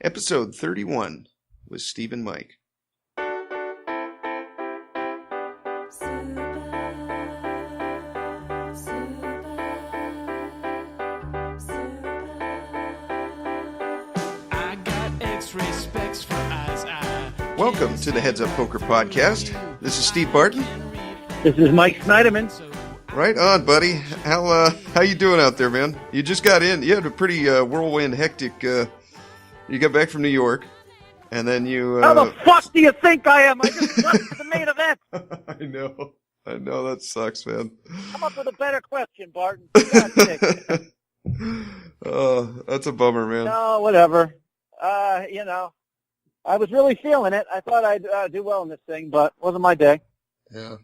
Episode 31 with Steve and Mike. Welcome to the Heads Up Poker Podcast. This is Steve Barton. This is Mike Snyderman. Right on, buddy. How you doing out there, man? You just got in. You had a pretty whirlwind, hectic. You got back from New York, and then you. How the fuck do you think I am? I just left for the main event. I know that sucks, man. Come up with a better question, Barton. For God's sake. Oh, that's a bummer, man. No, whatever. I was really feeling it. I thought I'd do well in this thing, but it wasn't my day. Yeah.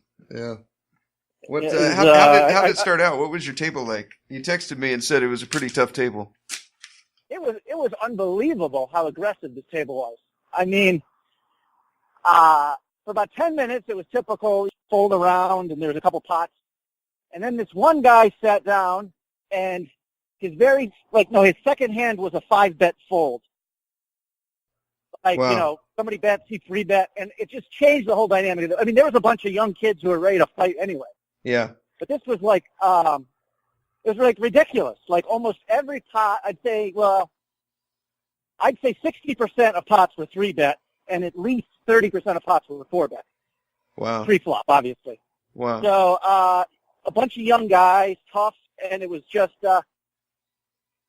What? How did it start out? What was your table like? You texted me and said it was a pretty tough table. It was unbelievable how aggressive this table was. I mean, for about 10 minutes, it was typical fold around, and there was a couple pots. And then this one guy sat down, and his second hand was a 5-bet fold. Wow. Somebody bets, he 3-bet, and it just changed the whole dynamic. I mean, there was a bunch of young kids who were ready to fight anyway. Yeah. But this was it was ridiculous. Like almost every pot, I'd say 60% of pots were 3-bet, and at least 30% of pots were 4-bet. Wow. Pre-flop, obviously. Wow. So a bunch of young guys, tough, and it was just, I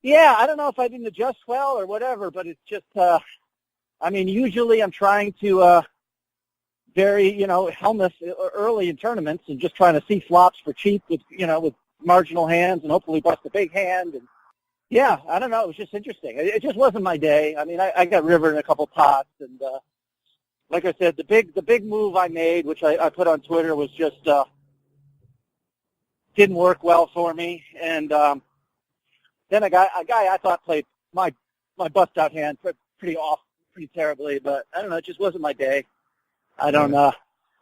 don't know if I didn't adjust well or whatever, but it's just, usually I'm trying to helmet early in tournaments and just trying to see flops for cheap with marginal hands and hopefully bust a big hand. And yeah, I don't know. It was just interesting. It just wasn't my day. I mean, I got rivered in a couple pots, and like I said, the big move I made, which I put on Twitter, was just didn't work well for me. And then a guy I thought played my bust out hand pretty terribly, but I don't know. It just wasn't my day. I don't know.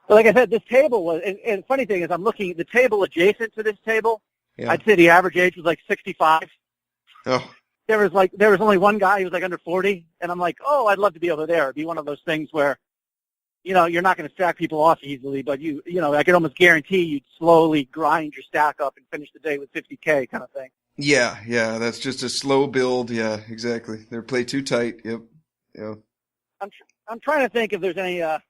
But like I said, this table was, and the funny thing is I'm looking at the table adjacent to this table. Yeah. I'd say the average age was like 65. Oh. There was only one guy who was like under 40, and I'm like, oh, I'd love to be over there. It'd be one of those things where, you're not going to stack people off easily, but I could almost guarantee you'd slowly grind your stack up and finish the day with 50K kind of thing. Yeah, that's just a slow build. Yeah, exactly. They're play too tight. Yep. Yeah. I'm trying to think if there's any. I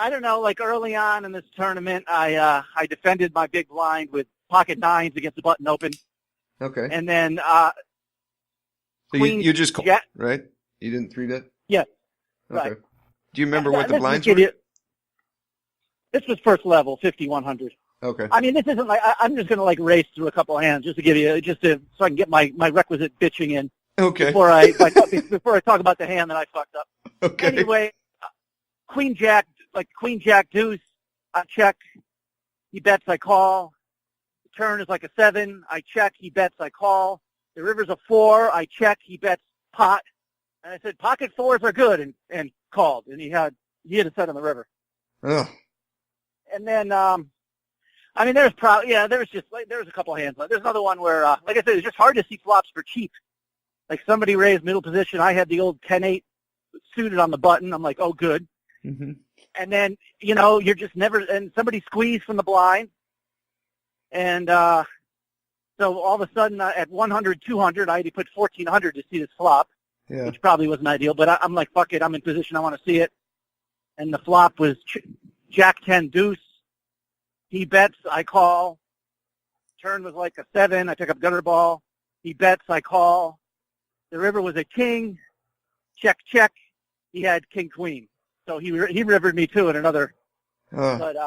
don't know. Like early on in this tournament, I defended my big blind with pocket nines against the button open. Okay. And then so you just called, right? You didn't 3-bet? Yeah. Okay. Right. Do you remember what the blinds were? This was first level, 5,100. Okay. I mean, this isn't like I'm just going to race through a couple hands so I can get my requisite bitching in. Okay. Before I talk about the hand that I fucked up. Okay. Anyway, Queen Jack deuce, I check, he bets, I call. The turn is like a 7, I check, he bets, I call. The river's a 4, I check, he bets pot. And I said, pocket 4s are good, and called. And he had a set on the river. Oh. And then, there was a couple hands. There's another one where, like I said, it's just hard to see flops for cheap. Like somebody raised middle position. I had the old 10-8 suited on the button. I'm like, oh, good. Mm-hmm. And then, you're just never, and somebody squeezed from the blind. And so all of a sudden at 100, 200, I had to put 1,400 to see this flop, which probably wasn't ideal. But I'm like, fuck it. I'm in position. I want to see it. And the flop was Jack 10 deuce. He bets. I call. Turn was like a 7. I pick up gutter ball. He bets. I call. The river was a king, check. He had king queen, so he rivered me too in another. But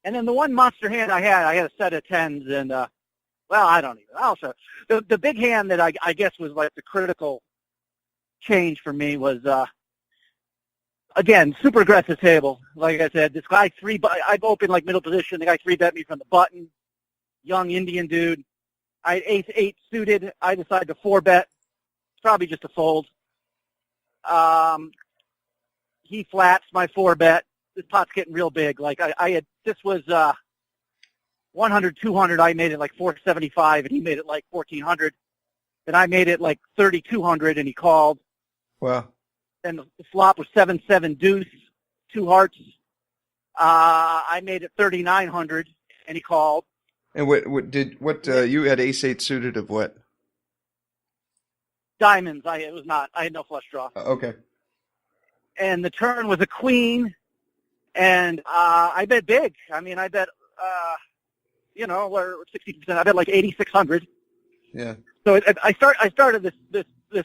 and then the one monster hand I had a set of 10s, and I don't even. I'll show the big hand that I guess was like the critical change for me was again super aggressive table. Like I said, this guy I've opened like middle position. The guy 3-bet me from the button, young Indian dude. I had ace-8 suited. I decided to 4-bet. It's probably just a fold. He flats my 4-bet. This pot's getting real big. Like this was 100, 200. I made it like 475, and he made it like 1,400. Then I made it like 3,200, and he called. Wow. Then the flop was 7-7 deuce, 2 hearts. I made it 3,900, and he called. And you had ace-8 suited of what? Diamonds. I had no flush draw. Okay. And the turn was a queen, and I bet big. I mean, I bet, we're 60%. I bet like 8,600. Yeah. So I started this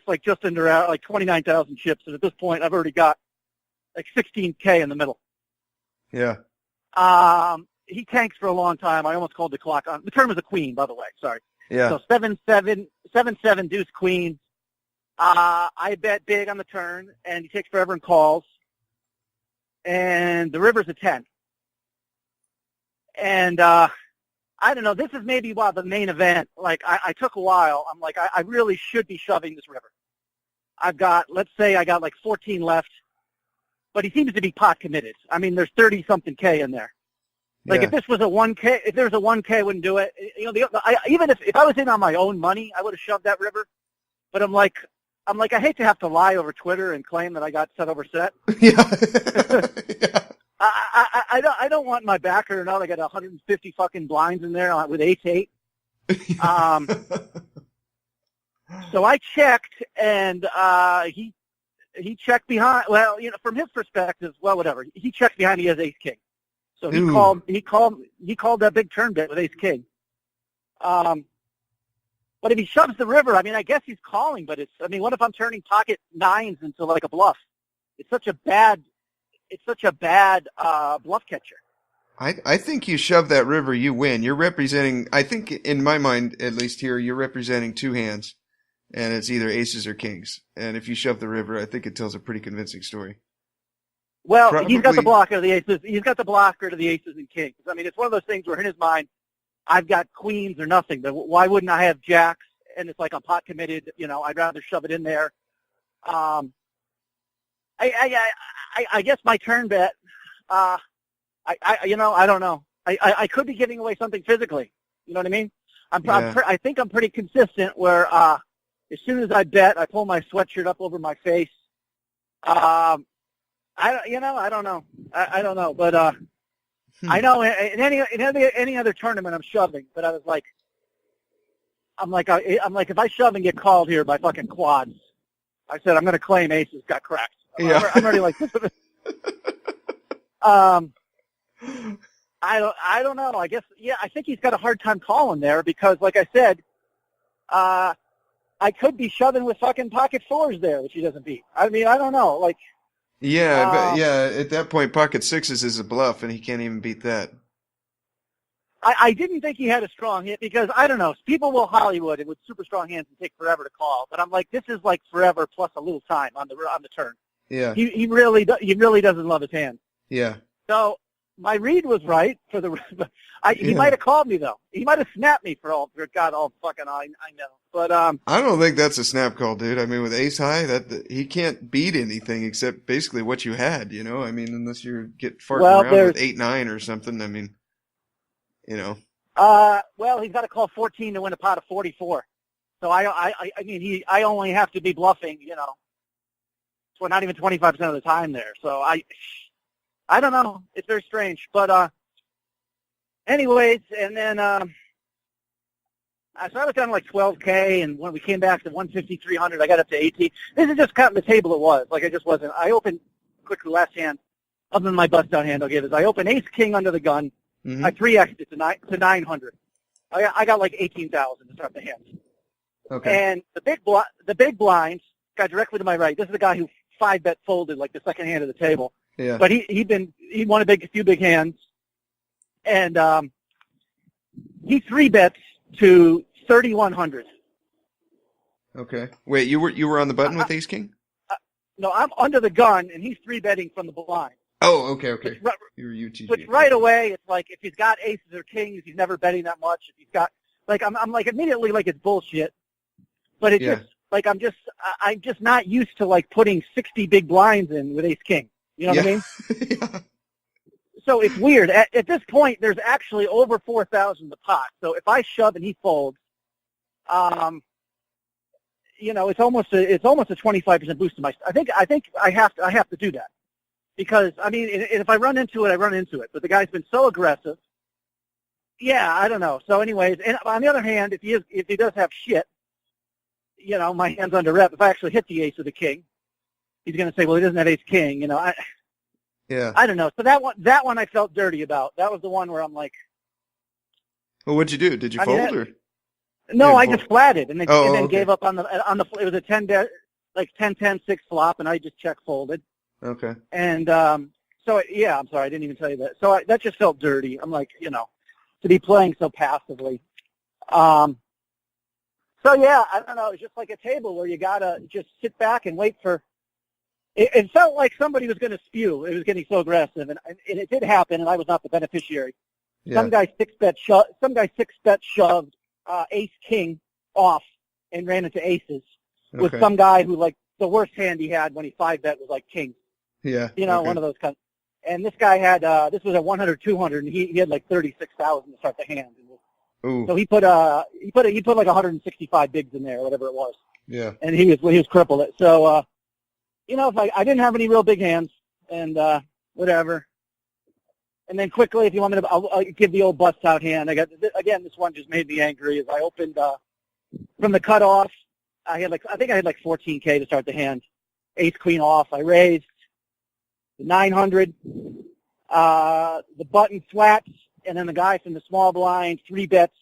like just under like 29,000 chips, and at this point I've already got like 16K in the middle. Yeah. He tanks for a long time. I almost called the clock on. The turn was a queen, by the way. Sorry. Yeah. So 7-7 deuce queen. I bet big on the turn, and he takes forever and calls. And the river's a 10. And I don't know. This is maybe the main event. Like I took a while. I'm like, I really should be shoving this river. Let's say I got like 14 left, but he seems to be pot committed. I mean, there's 30-something K in there. Like if this was a 1K, if there was a 1K, I wouldn't do it. Even if I was in on my own money, I would have shoved that river. But I'm like, I hate to have to lie over Twitter and claim that I got set over set. Yeah. Yeah. I don't want my backer to know I got 150 fucking blinds in there with ace-8. So I checked, and he checked behind. Well, from his perspective, well, whatever. He checked behind. He has ace-king. So he called that big turn bet with ace-king. But if he shoves the river, I mean, I guess he's calling, but what if I'm turning pocket nines into like a bluff? It's such a bad bluff catcher. I think you shove that river, you win. You're representing, I think in my mind, at least here, you're representing two hands, and it's either aces or kings. And if you shove the river, I think it tells a pretty convincing story. Well, he's got the blocker to the aces. He's got the blocker to the aces and kings. I mean, it's one of those things where in his mind, I've got queens or nothing, but why wouldn't I have jacks? And it's like I'm pot committed. I'd rather shove it in there. I guess my turn bet. I don't know. I could be giving away something physically. You know what I mean? I think I'm pretty consistent. Where as soon as I bet, I pull my sweatshirt up over my face. I don't know. I don't know, but. I know in any other tournament I'm shoving, but I'm like, if I shove and get called here by fucking quads, I said I'm going to claim aces got cracked. I'm already like, I don't know. I guess I think he's got a hard time calling there because, like I said, I could be shoving with fucking pocket fours there, which he doesn't beat. I mean, I don't know, like. Yeah, but at that point, pocket sixes is a bluff, and he can't even beat that. I didn't think he had a strong hit because, I don't know, people will Hollywood and with super strong hands and take forever to call. But I'm like, this is like forever plus a little time on the turn. Yeah. He really doesn't love his hand. Yeah. So my read was right for the. He might have called me though. He might have snapped me for God all fucking I know. But I don't think that's a snap call, dude. I mean, with ace high, he can't beat anything except basically what you had. I mean, unless you get farting around with 8-9 or something. I mean, Well, he's got to call 14 to win a pot of 44. So I only have to be bluffing. So not even 25% of the time there. So I don't know. It's very strange, but anyways, and then. So I was down like 12K, and when we came back to 150, 300, I got up to 18. This is just counting the table it was. Like I just wasn't. I opened quickly last hand, other than my bust down hand I'll give is I opened ace king under the gun. Mm-hmm. I 3x'd it to 900. I got like 18,000 to start the hand. Okay. And the big blinds got directly to my right. This is the guy who 5-bet folded like the second hand of the table. Yeah. But he won a few big hands, and he 3-bets to 3,100. Okay. Wait, you were on the button with ace king? No, I'm under the gun, and he's 3-betting from the blind. Oh, okay. You're UTG. Which right away, it's like if he's got aces or kings, he's never betting that much. If he's got I'm like immediately like it's bullshit. But it's just like I'm just not used to like putting 60 big blinds in with ace king. You know what I mean? Yeah. So it's weird. At this point, there's actually over 4,000 in the pot. So if I shove and he folds, it's almost a 25% boost to my. I think I have to do that because I mean, if I run into it, I run into it. But the guy's been so aggressive. Yeah, I don't know. So, anyways, and on the other hand, if he does have shit, my hand's under rep. If I actually hit the ace of the king, he's going to say, well, he doesn't have ace king. I don't know. So that one I felt dirty about. That was the one where I'm like, well, what'd you do? Did you fold or? No, I just flatted and then okay. gave up on the. It was a 10-10-6 flop, and I just check folded. Okay. And so yeah, I'm sorry, I didn't even tell you that. So that just felt dirty. I'm like, to be playing so passively. So yeah, I don't know. It's just like a table where you gotta just sit back and wait for. It felt like somebody was going to spew. It was getting so aggressive, and it did happen, and I was not the beneficiary. Yeah. Some guy six bet shoved ace king off and ran into aces with some guy who like the worst hand he had when he 5-bet was like king. Yeah. One of those kinds. And this guy had this was a 100-200, and he had like 36,000 to start the hand. Ooh. So he put like 165 bigs in there, whatever it was. Yeah. And he was crippled. So if I didn't have any real big hands and whatever. And then quickly, if you want me to, I'll give the old bust out hand. This one just made me angry. As I opened from the cutoff, I think I had like 14K to start the hand. Ace queen off. I raised 900. The button flats, and then the guy from the small blind 3-bets,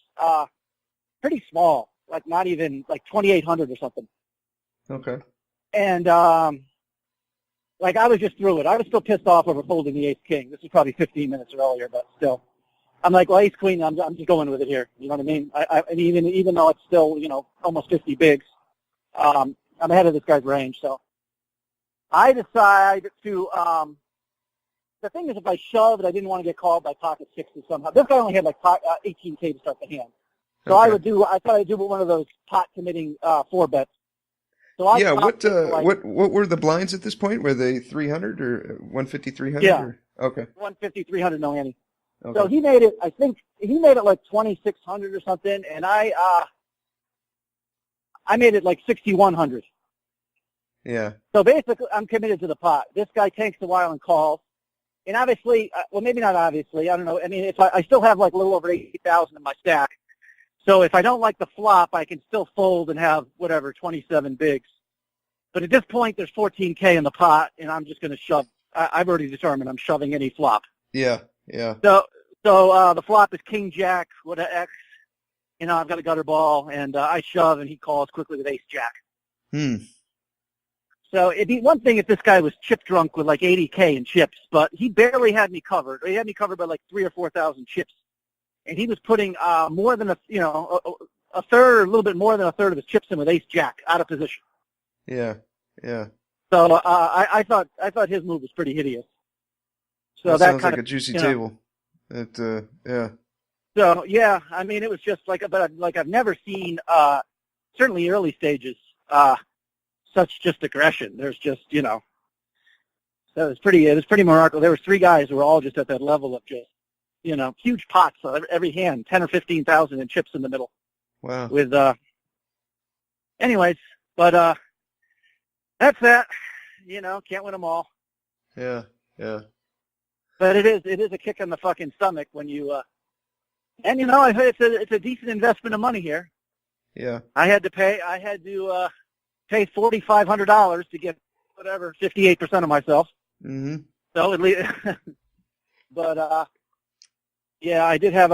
pretty small, like not even like 2,800 or something. Okay. And I was just through it. I was still pissed off over folding the ace king. This was probably 15 minutes earlier, but still, I'm like, well, ace queen. I'm just going with it here. You know what I mean? And even though it's still almost 50 bigs, I'm ahead of this guy's range. So I decide to. The thing is, if I shoved, I didn't want to get called by pocket sixes somehow. This guy only had like 18K to start the hand, so I thought I'd do one of those pot committing 4-bets. So what were the blinds at this point? Were they 300 or 150, 300? Yeah. Or? Okay. 150, 300, no ante. Okay. So he made it. I think he made it like 2,600 or something, and I made it like 6,100. Yeah. So basically, I'm committed to the pot. This guy tanks a while and calls, and obviously, well, maybe not obviously. I don't know. I mean, if I still have like a little over 80,000 in my stack. So if I don't like the flop, I can still fold and have, 27 bigs. But at this point, there's 14K in the pot, and I'm just going to shove. I've already determined I'm shoving any flop. Yeah, yeah. So the flop is king jack with an X. I've got a gutter ball, and I shove, and he calls quickly with ace jack. So it'd be one thing if this guy was chip drunk with like 80K in chips, but he barely had me covered. He had me covered by like 3,000 or 4,000 chips. And he was putting more than a third or a little bit more than a third of his chips in with ace jack out of position. Yeah, yeah. So I thought his move was pretty hideous. So that sounds kind like a juicy table. Yeah. So yeah, I mean it was just like I've never seen certainly early stages such just aggression. There's just so it was pretty remarkable. There were 3 guys who were all just at that level of just huge pots on every hand, 10 or 15,000 in chips in the middle. Wow. With anyways, but that's that. Can't win them all. Yeah, yeah. But it is a kick in the fucking stomach when you and it's a decent investment of money here. Yeah. I had to pay $4,500 to get 58% of myself. Mm-hmm. So at least, but yeah, I did have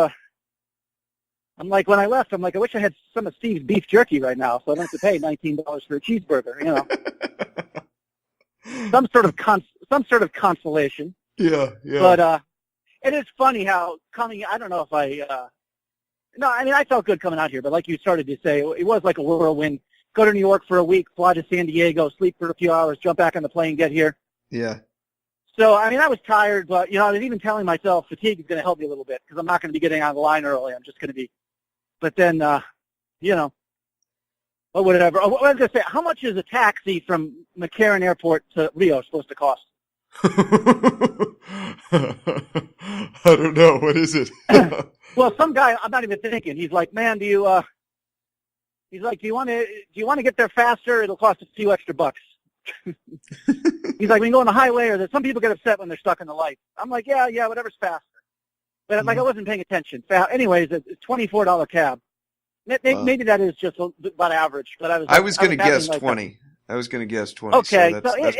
I'm like, when I left, I'm like, I wish I had some of Steve's beef jerky right now, so I don't have to pay $19 for a cheeseburger. Some sort of consolation. Yeah, yeah. But it is funny how I don't know if no, I mean I felt good coming out here, but like you started to say, it was like a whirlwind. Go to New York for a week, fly to San Diego, sleep for a few hours, jump back on the plane, get here. Yeah. So, I mean, I was tired, but, I was even telling myself fatigue is going to help me a little bit because I'm not going to be getting on the line early. I'm just going to be. But then, or whatever. I was going to say, how much is a taxi from McCarran Airport to Rio supposed to cost? I don't know. What is it? Well, some guy, I'm not even thinking. He's like, man, do you, He's like, do you want to get there faster? It'll cost a few extra bucks. He's like, we can go on the highway, or that some people get upset when they're stuck in the light. I'm like, yeah, whatever's faster. But like, I wasn't paying attention. Anyways, it's $24 cab. Maybe that is just about average. But I was going to guess 20. I was going to guess 20. Okay, so that's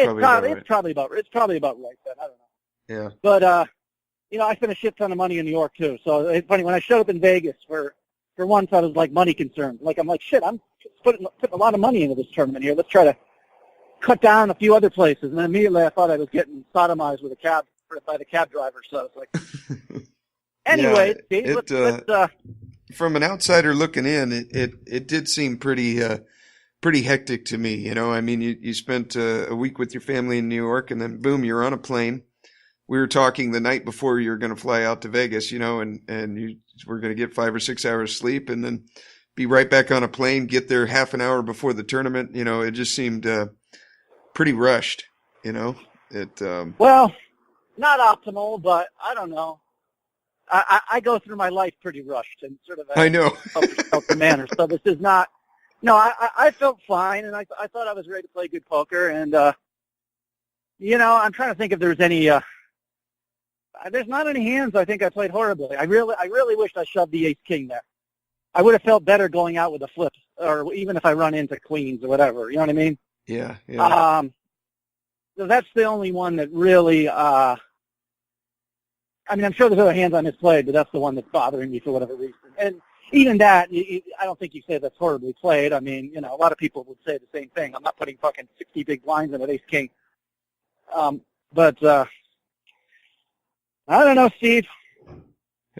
probably about right. It's probably about right then. I don't know. Yeah. But I spent a shit ton of money in New York too. So it's funny when I showed up in Vegas for once, I was like money concerned. Like, I'm like, shit, I'm putting a lot of money into this tournament here. Let's try to cut down a few other places. And then immediately I thought I was getting sodomized by the cab driver. So it's like, anyway, yeah, let's from an outsider looking in, it did seem pretty hectic to me. I mean, you spent a week with your family in New York, and then boom, you're on a plane. We were talking the night before you were going to fly out to Vegas, and you were going to get 5 or 6 hours sleep, and then be right back on a plane, get there half an hour before the tournament. It just seemed pretty rushed. Well, not optimal, but I don't know. I go through my life pretty rushed and sort of I know manner. So this is not. No, I felt fine, and I thought I was ready to play good poker, and I'm trying to think if there's any. There's not any hands. I think I played horribly. I really wished I shoved the ace king there. I would have felt better going out with a flip, or even if I run into queens or whatever. You know what I mean? Yeah. So that's the only one that really. I mean, I'm sure there's other hands I misplayed, but that's the one that's bothering me for whatever reason. And even that, I don't think you say that's horribly played. I mean, a lot of people would say the same thing. I'm not putting fucking 60 big blinds in an ace king. But I don't know, Steve.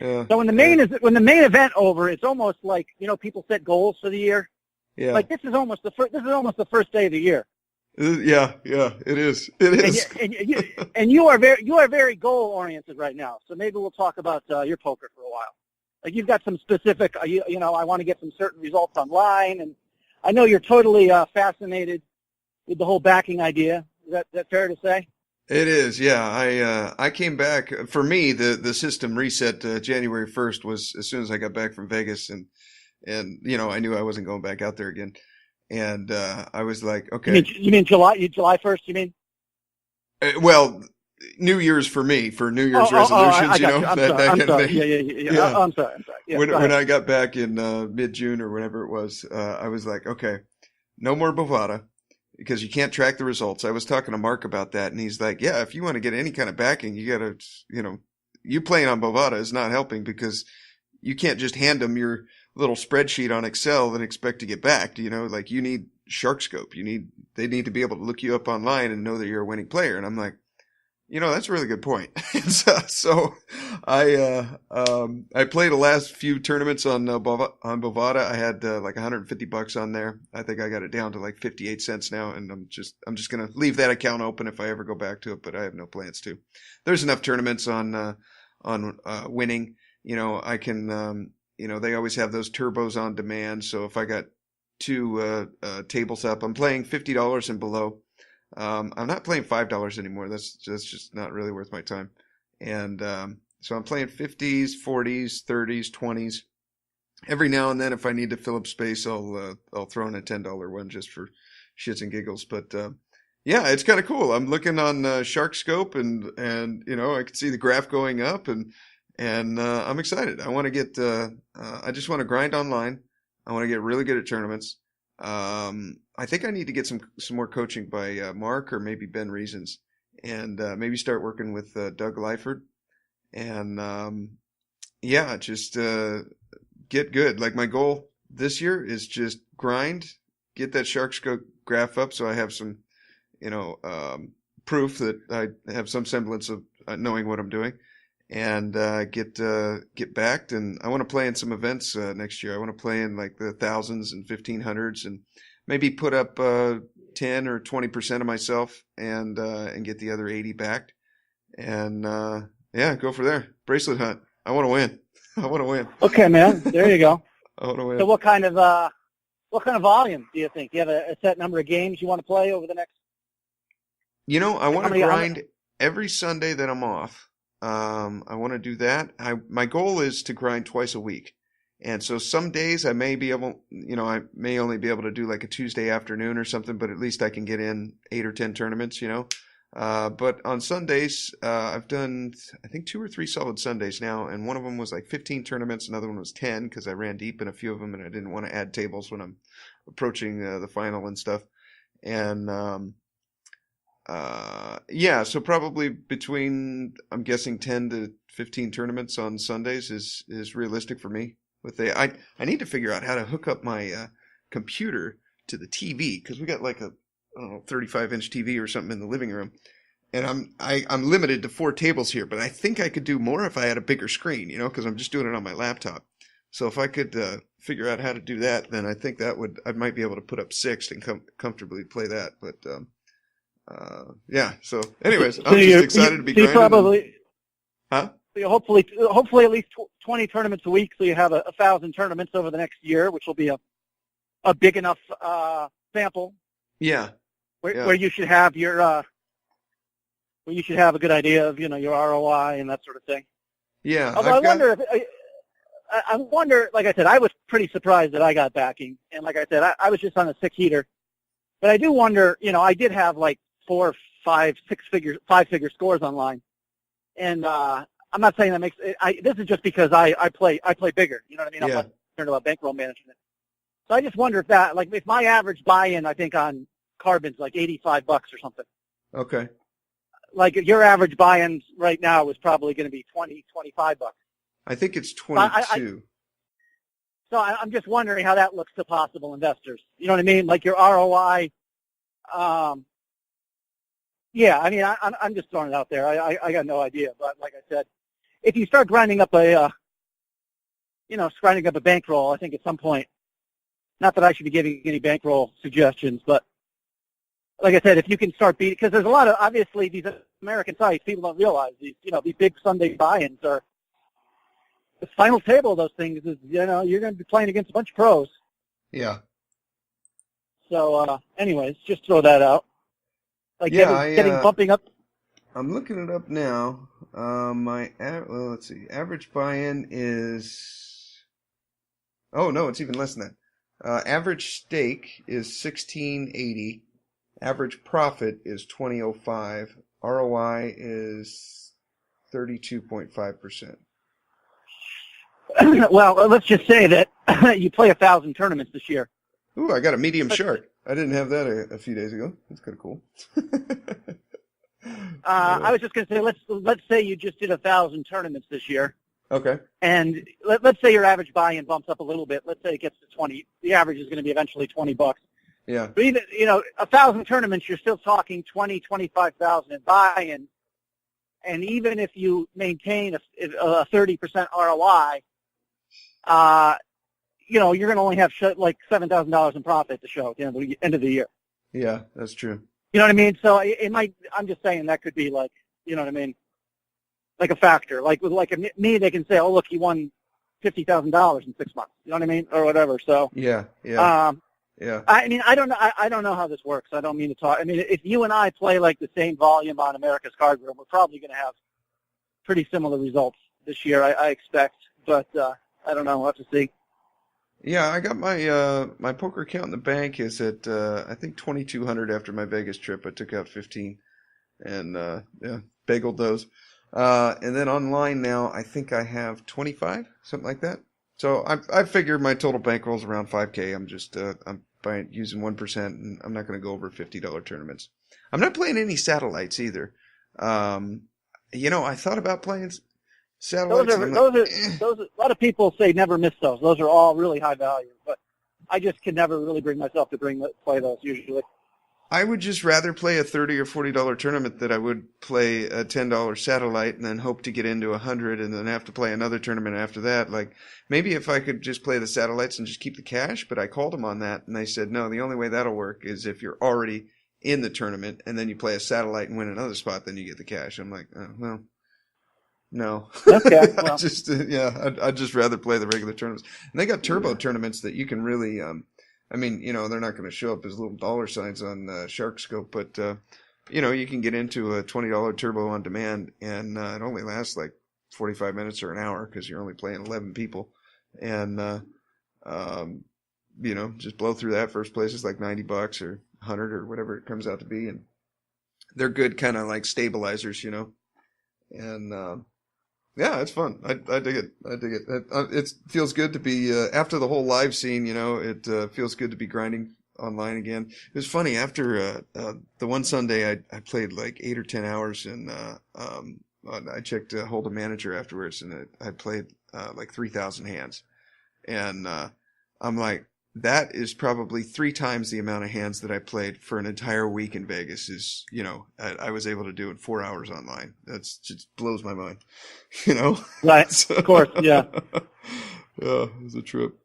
Yeah. So when the main event over, it's almost like people set goals for the year. Yeah. Like this is almost the first day of the year. Yeah, it is. It is. And you are very goal oriented right now. So maybe we'll talk about your poker for a while. Like you've got some specific, I want to get some certain results online, and I know you're totally fascinated with the whole backing idea. Is that fair to say? It is, yeah. I came back. For me, the system reset January 1st was as soon as I got back from Vegas, and I knew I wasn't going back out there again. And I was like, okay. You mean July 1st, you mean? Well, New Year's for me, for New Year's resolutions, that kind of thing. Yeah. I'm sorry. Yeah, when I got back in mid-June or whenever it was, I was like, okay, no more Bovada, because you can't track the results. I was talking to Mark about that, and he's like, yeah, if you want to get any kind of backing, you got to, you playing on Bovada is not helping, because you can't just hand them your little spreadsheet on Excel and expect to get backed. Like you need SharkScope. They need to be able to look you up online and know that you're a winning player. And I'm like, that's a really good point. So I played the last few tournaments on Bovada. I had like $150 on there. I think I got it down to like 58 cents now, and I'm just going to leave that account open if I ever go back to it, but I have no plans to. There's enough tournaments on winning. I can they always have those turbos on demand. So if I got 2 tables up, I'm playing $50 and below. I'm not playing $5 anymore. That's just not really worth my time. And so I'm playing 50s, 40s, 30s, 20s. Every now and then, if I need to fill up space, I'll throw in a $10 one just for shits and giggles. But yeah, it's kind of cool. I'm looking on SharkScope, and I can see the graph going up, and I'm excited. I want to get. I just want to grind online. I want to get really good at tournaments. I think I need to get some more coaching by Mark or maybe Ben Reasons, and maybe start working with Doug Lyford, and just get good. Like my goal this year is just grind, get that SharkScope graph up, so I have some, proof that I have some semblance of knowing what I'm doing, and get backed. And I want to play in some events next year. I want to play in like the thousands and 1500s, and maybe put up 10 or 20% of myself, and get the other 80 backed, and go for there. Bracelet hunt. I want to win. I want to win. Okay, man. There you go. I want to win. So what kind of volume do you think? Do you have a set number of games you want to play over the next? I want to grind every Sunday that I'm off. I want to do that. My goal is to grind twice a week, And so some days I may be able, I may only be able to do like a Tuesday afternoon or something, but at least I can get in 8 or 10 tournaments, But on Sundays, I've done, I think 2 or 3 solid Sundays now, and one of them was like 15 tournaments, another one was 10 because I ran deep in a few of them and I didn't want to add tables when I'm approaching the final and stuff. And so probably between, I'm guessing 10 to 15 tournaments on Sundays is realistic for me. I need to figure out how to hook up my computer to the TV because we got like a 35-inch TV or something in the living room, and I'm limited to 4 tables here. But I think I could do more if I had a bigger screen, because I'm just doing it on my laptop. So if I could figure out how to do that, then I think I might be able to put up 6 and comfortably play that. But So anyways, I'm just excited to be grinding. Probably, huh? Hopefully at least 20 tournaments a week, so you have 1,000 tournaments over the next year, which will be a big enough sample. Yeah. Where you should have your where you should have a good idea of your ROI and that sort of thing. Yeah. Although I wonder, like I said, I was pretty surprised that I got backing, and like I said, I was just on a 6-heater, but I do wonder. I did have like 4, 5, 5-figure scores online, and I'm not saying that makes it. This is just because I play bigger. You know what I mean? I'm not concerned about bankroll management. So I just wonder if that, like, if my average buy-in, I think on Carbon's like $85 or something. Okay. Like your average buy-in right now is probably going to be $25. I think it's 22. So I'm just wondering how that looks to possible investors. You know what I mean? Like your ROI. Yeah, I mean, I'm just throwing it out there. I got no idea, but like I said, if you start grinding up a bankroll, I think at some point. Not that I should be giving any bankroll suggestions, but like I said, if you can start beating, because there's a lot of, obviously, these American sites, people don't realize these big Sunday buy-ins are, the final table of those things is, you're going to be playing against a bunch of pros. Yeah. So, anyways, just throw that out. Like bumping up. I'm looking it up now. Let's see. Average buy-in is, oh no, it's even less than that. Average stake is $16.80. Average profit is $20.05. ROI is 32.5%. Well, let's just say that you play 1,000 tournaments this year. Ooh, I got a medium shark. I didn't have that a few days ago. That's kind of cool. I was just going to say, let's say you just did 1,000 tournaments this year. Okay. And let's say your average buy-in bumps up a little bit. Let's say it gets to 20. The average is going to be eventually $20. Yeah. But even 1,000 tournaments, you're still talking 25,000 in buy-in. And even if you maintain a 30% ROI, you're going to only have like $7,000 in profit to show at the end of the year. Yeah, that's true. You know what I mean? So it might. I'm just saying that could be like, you know what I mean, like a factor. Like with me, they can say, oh look, he won $50,000 in 6 months. You know what I mean, or whatever. So yeah. Yeah. I mean, I don't know. I don't know how this works. I don't mean to talk. I mean, if you and I play like the same volume on America's Card Room, we're probably going to have pretty similar results this year. I expect, but I don't know. We'll have to see. Yeah, I got my poker account in the bank is at I think 2,200 after my Vegas trip. I took out 15 and bageled those. And then online now, I think I have 25, something like that. So I figured my total bankroll is around 5K. I'm just I'm using 1%, and I'm not going to go over $50 tournaments. I'm not playing any satellites either. I thought about playing satellites. Those a lot of people say never miss those. Those are all really high value, but I just can never really bring myself to play those usually. I would just rather play a $30 or $40 tournament than I would play a $10 satellite and then hope to get into 100 and then have to play another tournament after that. Like maybe if I could just play the satellites and just keep the cash, but I called them on that and they said, no, the only way that'll work is if you're already in the tournament and then you play a satellite and win another spot, then you get the cash. I'm like, oh, well, no. Okay. Well. I'd just rather play the regular tournaments. And they got turbo tournaments that you can really, they're not going to show up as little dollar signs on SharkScope, but, you can get into a $20 turbo on demand, and it only lasts like 45 minutes or an hour because you're only playing 11 people. and just blow through that. First place is like $90 or 100 or whatever it comes out to be, and they're good kind of like stabilizers, and yeah, it's fun. I dig it. It feels good to be after the whole live scene. It feels good to be grinding online again. It was funny after the one Sunday I played like 8 or 10 hours, and I checked Hold a Manager afterwards, and I played like 3,000 hands, and I'm like, that is probably 3 times the amount of hands that I played for an entire week in Vegas. I was able to do in 4 hours online. That's just blows my mind, Right, So, of course, yeah. Yeah, it was a trip.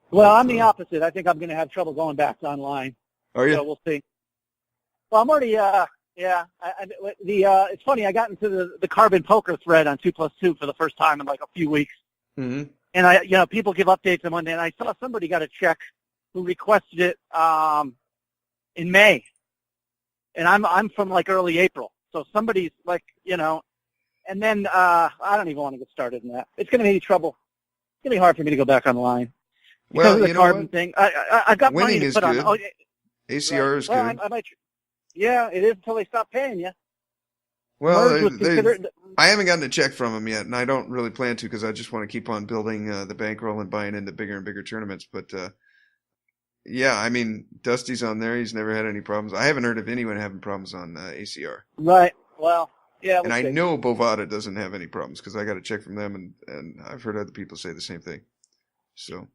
Well, I'm the opposite. I think I'm going to have trouble going back to online. Are you? So we'll see. Well, I'm already, it's funny, I got into the carbon poker thread on 2+2 for the first time in like a few weeks. Mm-hmm. And people give updates on Monday, and I saw somebody got a check who requested it in May, and I'm from like early April, so somebody's like, and then I don't even want to get started in that. It's going to be trouble. It's going to be hard for me to go back online because of the carbon thing. I've got money to put on. Oh, ACR is good. I might. Yeah, it is until they stop paying you. Well, I haven't gotten a check from them yet, and I don't really plan to because I just want to keep on building the bankroll and buying into bigger and bigger tournaments. But yeah, I mean, Dusty's on there. He's never had any problems. I haven't heard of anyone having problems on ACR. Right. Well, yeah. And I know Bovada doesn't have any problems because I got a check from them, and I've heard other people say the same thing. So.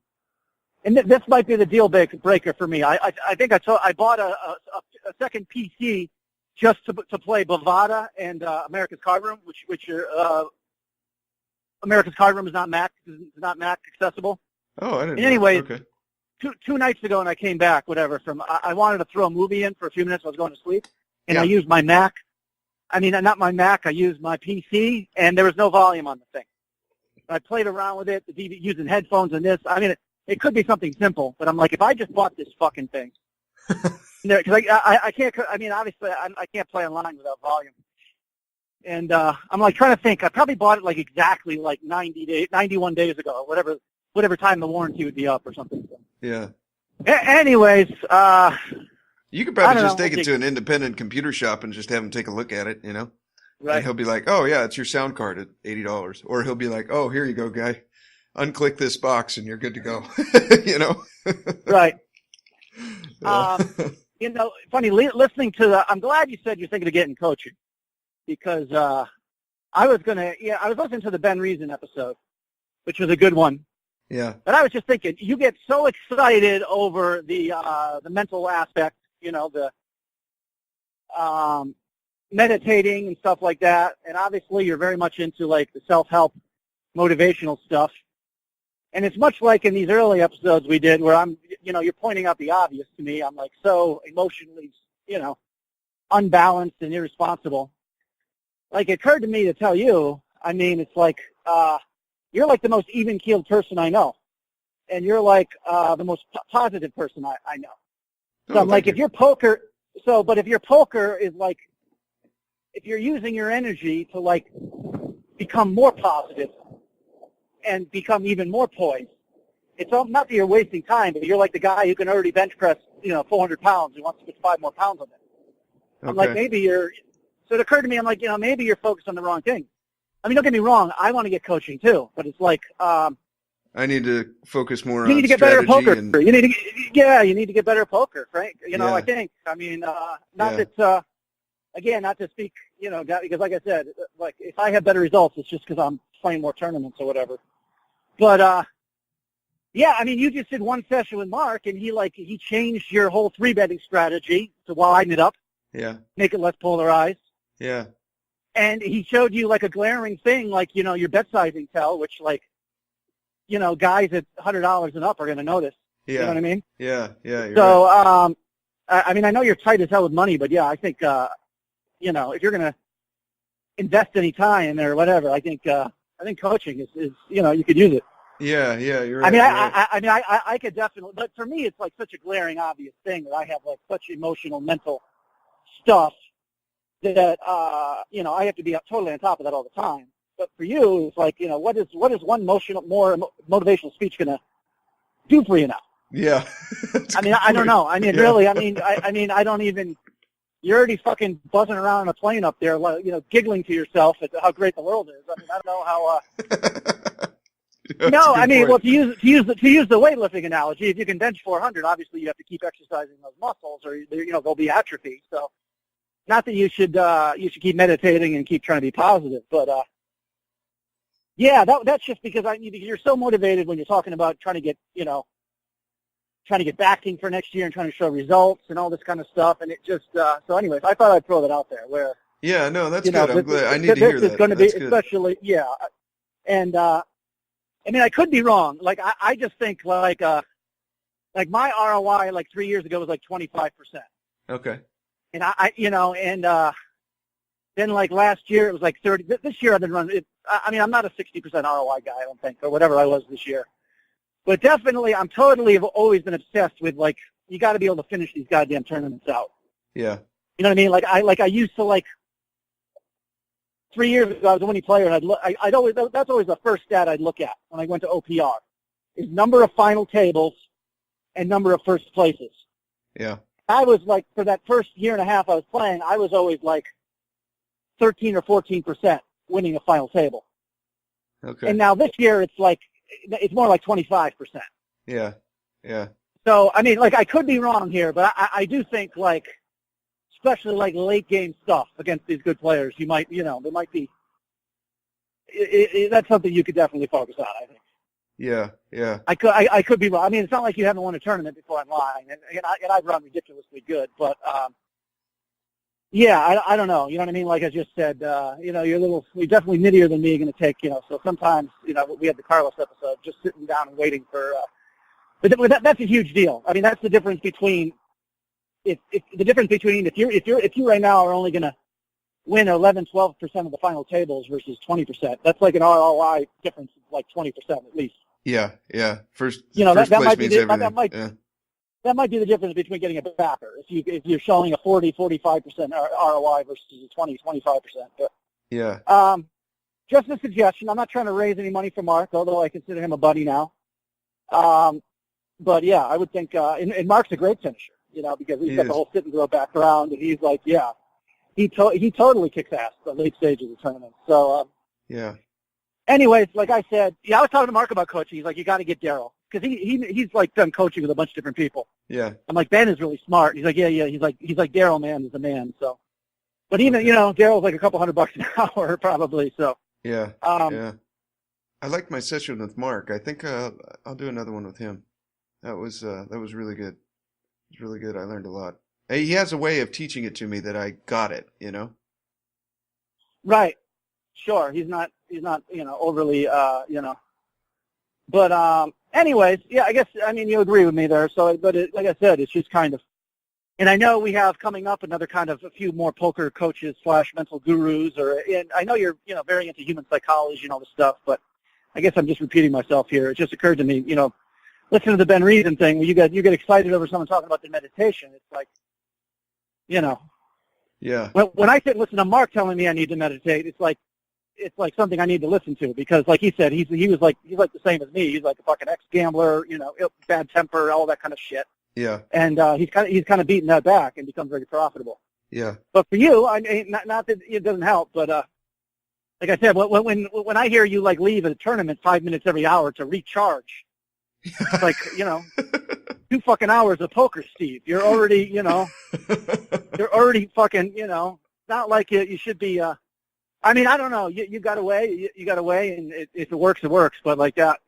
And this might be the deal breaker for me. I think I bought a second PC just to play Bovada and America's Card Room, which America's Card Room is not Mac accessible. Oh, I didn't. Anyways, okay. Two nights ago, and I came back, I wanted to throw a movie in for a few minutes. I was going to sleep, and I used my Mac. I mean, not my Mac. I used my PC, and there was no volume on the thing. I played around with it, using headphones and this. I mean, it could be something simple, but I'm like, if I just bought this fucking thing, because I can't. I mean, obviously, I can't play online without volume. And I'm like trying to think. I probably bought it like exactly like 91 days ago, or whatever time the warranty would be up or something. Yeah. Anyways, you could probably just take it to an independent computer shop and just have him take a look at it, Right. And he'll be like, "Oh yeah, it's your sound card at $80," or he'll be like, "Oh, here you go, guy. Unclick this box and you're good to go." Right. Funny listening to I'm glad you said you're thinking of getting coaching, because I was listening to the Ben Reason episode, which was a good one. Yeah. But I was just thinking, you get so excited over the mental aspect, the meditating and stuff like that, and obviously you're very much into like the self-help, motivational stuff. And it's much like in these early episodes we did where you're pointing out the obvious to me. I'm like so emotionally, unbalanced and irresponsible. Like, it occurred to me to tell you, I mean, it's like, you're like the most even-keeled person I know. And you're like the most positive person I know. So I'm like, if your poker is like, if you're using your energy to like become more positive and become even more poised, it's not that you're wasting time, but you're like the guy who can already bench press, 400 pounds and wants to put 5 more pounds on it. I'm like, so it occurred to me, I'm like, maybe you're focused on the wrong thing. I mean, don't get me wrong, I want to get coaching too, but it's like, I need to focus more on you need to get better at poker. and... You need to get better at poker, right? I think. I mean, not to speak, because like I said, like if I have better results, it's just because I'm playing more tournaments or whatever. But I mean, you just did one session with Mark, and he changed your whole 3-betting strategy to widen it up, make it less polarized. Yeah. And he showed you like a glaring thing, like your bet sizing tell, which like, guys at $100 and up are going to notice. Yeah. You know what I mean? Yeah. You're so, right. I mean, I know you're tight as hell with money, but yeah, I think, if you're going to invest any time or whatever, I think coaching is you could use it. Yeah, you're right. I mean, I could definitely, but for me, it's like such a glaring, obvious thing that I have like such emotional, mental stuff that, I have to be totally on top of that all the time. but for you, it's like, what is one motivational speech going to do for you now? Yeah. I mean, I don't know. I mean, really, I mean, I don't even, you're already fucking buzzing around on a plane up there, giggling to yourself at how great the world is. I mean, I don't know how, no, I mean, well, to use the weightlifting analogy, if you can bench 400, obviously you have to keep exercising those muscles, or they'll be atrophy. So, not that you should keep meditating and keep trying to be positive, but yeah, that's just because you're so motivated when you're talking about trying to get backing for next year and trying to show results and all this kind of stuff, and it just so anyways, I thought I'd throw that out there. Where yeah, no, that's good. I'm glad. I need to hear that. It's going to be especially and. I mean, I could be wrong. Like, I just think like my ROI like 3 years ago was like 25%. Okay. And then like last year it was like 30. This year I've been running. I mean, I'm not a 60% ROI guy, I don't think, or whatever I was this year. But definitely, have always been obsessed with like, you got to be able to finish these goddamn tournaments out. Yeah. You know what I mean? Like I used to like. 3 years ago, I was a winning player, and that's always the first stat I'd look at when I went to OPR, is number of final tables and number of first places. Yeah. I was like, for that first year and a half I was playing, I was always like 13 or 14% winning a final table. Okay. And now this year it's more like 25%. Yeah. Yeah. So, I mean, like, I could be wrong here, but I do think, like, especially like late game stuff against these good players, there might be, that's something you could definitely focus on, I think. Yeah, yeah. I could be wrong. I mean, it's not like you haven't won a tournament before. I'm lying, and I've run ridiculously good, but yeah, I don't know. You know what I mean? Like I just said, you're definitely nittier than me. Going to take, so sometimes, we had the Carlos episode, just sitting down and waiting for. But that's a huge deal. I mean, that's the difference between. If you right now are only going to win 11, 12% of the final tables versus 20%, that's like an ROI difference of like 20% at least. Yeah, yeah. First that place might means be everything. That might be the difference between getting a backer if you're showing a 40, 45% ROI versus a 20, 25%. But yeah. Just a suggestion. I'm not trying to raise any money for Mark, although I consider him a buddy now. But yeah, I would think, and Mark's a great finisher. Because he's got the whole sit and throw background, and he's like, yeah, he totally kicks ass at the late stages of the tournament. So, yeah. Anyways, like I said, I was talking to Mark about coaching. He's like, you got to get Daryl, because he's like done coaching with a bunch of different people. Yeah. I'm like, Ben is really smart. He's like, yeah. He's like Daryl, man, is the man. So, but even Daryl's like a couple $100 an hour probably. So. Yeah. Yeah. I liked my session with Mark. I think I'll do another one with him. That was really good. It's really good. I learned a lot. He has a way of teaching it to me that I got it, Right. Sure. He's not, overly, But, anyways, yeah, I guess, I mean, you agree with me there. So, but like I said, it's just kind of, and I know we have coming up another kind of a few more poker coaches / mental gurus, and I know you're, very into human psychology and all this stuff, but I guess I'm just repeating myself here. It just occurred to me, listen to the Ben Reason thing where you get excited over someone talking about the meditation. It's like, Yeah. When I sit and listen to Mark telling me I need to meditate, it's like something I need to listen to, because like he said, he's like the same as me. He's like a fucking ex-gambler, bad temper, all that kind of shit. Yeah. And he's kind of beaten that back and become very profitable. Yeah. But for you, I mean, not that it doesn't help, but like I said, when I hear you like leave a tournament 5 minutes every hour to recharge. It's like, 2 fucking hours of poker, Steve. You're already, you're already fucking, not like you should be, I mean, I don't know. You got away, and if it works, it works. But like that,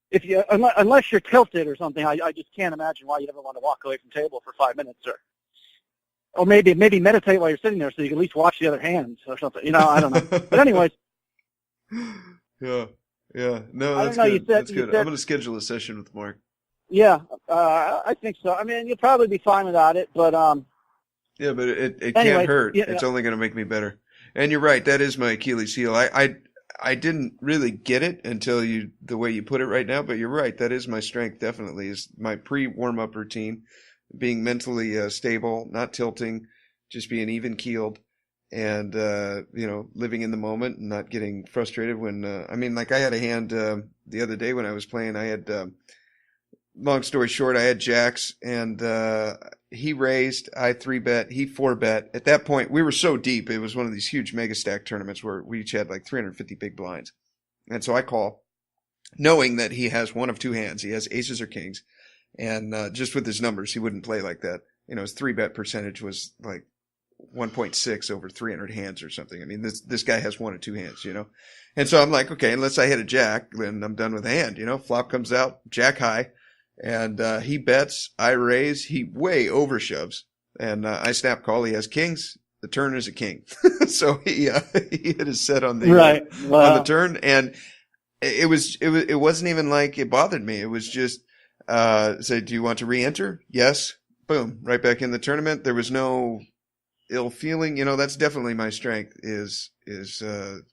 if you, unless you're tilted or something, I just can't imagine why you'd ever want to walk away from table for 5 minutes or maybe meditate while you're sitting there so you can at least watch the other hands or something. I don't know. But anyways. Yeah. Yeah, no, that's good. That's good. I'm going to schedule a session with Mark. Yeah, I think so. I mean, you'll probably be fine without it, but yeah, but it anyway, can't hurt. It's only going to make me better. And you're right. That is my Achilles heel. I didn't really get it until the way you put it right now. But you're right. That is my strength. Definitely is my pre-warm up routine, being mentally stable, not tilting, just being even keeled. and living in the moment and not getting frustrated when I had a hand the other day when I was playing. I had long story short, I had jacks, and he raised, I 3-bet, he 4-bet. At that point, we were so deep, it was one of these huge mega stack tournaments where we each had like 350 big blinds. And so I call, knowing that he has one of two hands. He has aces or kings, and just with his numbers, he wouldn't play like that. His 3-bet percentage was like 1.6 over 300 hands or something. I mean, this guy has one or two hands, And so I'm like, okay, unless I hit a jack, then I'm done with the hand, Flop comes out, jack high, and he bets, I raise, he way overshoves, and I snap call, he has kings, the turn is a king. So he hit his set on the right. Wow. on the turn, and it wasn't even like it bothered me. It was just say, do you want to re-enter? Yes. Boom, right back in the tournament. There was no ill feeling. That's definitely my strength is the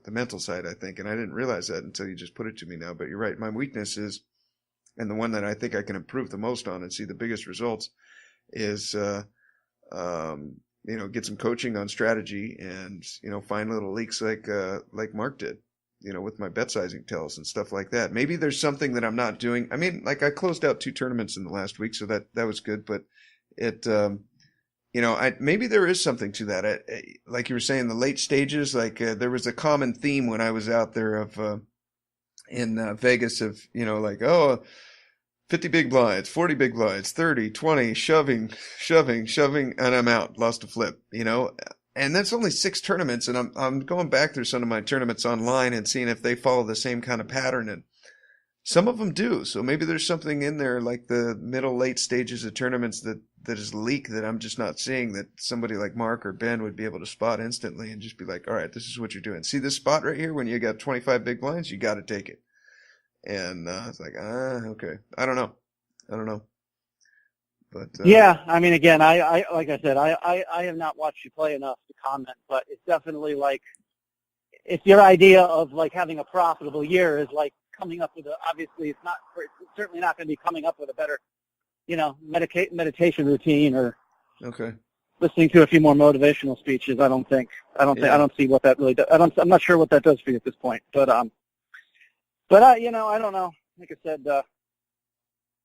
mental side, I think. And I didn't realize that until you just put it to me now. But you're right. My weakness is, and the one that I think I can improve the most on and see the biggest results is, get some coaching on strategy and, find little leaks like Mark did, with my bet sizing tells and stuff like that. Maybe there's something that I'm not doing. I mean, like I closed out 2 tournaments in the last week, so that was good, but it, maybe there is something to that. Like you were saying, the late stages, there was a common theme when I was out there of, in Vegas of, 50 big blinds, 40 big blinds, 30, 20, shoving, and I'm out, lost a flip, and that's only 6 tournaments. And I'm going back through some of my tournaments online and seeing if they follow the same kind of pattern. And some of them do. So maybe there's something in there, like the middle, late stages of tournaments that is leak that I'm just not seeing, that somebody like Mark or Ben would be able to spot instantly and just be like, all right, this is what you're doing. See this spot right here? When you got 25 big blinds, you got to take it. And it's like, okay. I don't know. But yeah, I mean, again, I like I said, I have not watched you play enough to comment, but it's definitely like, it's your idea of like having a profitable year is like coming up with obviously it's certainly not going to be coming up with a better, meditation routine or okay, listening to a few more motivational speeches. I don't see what that really does. I'm not sure what that does for you at this point, but I don't know. Like I said,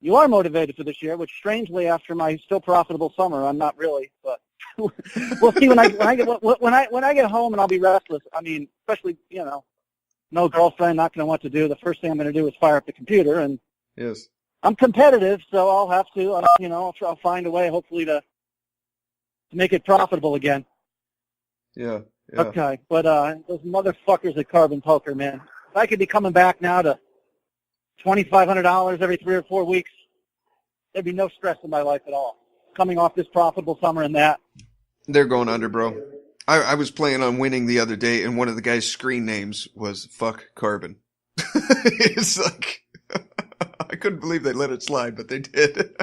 you are motivated for this year, which strangely, after my still profitable summer, I'm not really. But we'll see when I get home, and I'll be restless. I mean, especially no girlfriend, not going to know what to do. The first thing I'm going to do is fire up the computer, and yes, I'm competitive, so I'll have to. I'll find a way, hopefully, to make it profitable again. Yeah. Okay, but those motherfuckers at Carbon Poker, man. If I could be coming back now to $2,500 every 3 or 4 weeks, there'd be no stress in my life at all. Coming off this profitable summer and that. They're going under, bro. I was playing on winning the other day, and one of the guy's screen names was "fuck Carbon." It's like I couldn't believe they let it slide, but they did.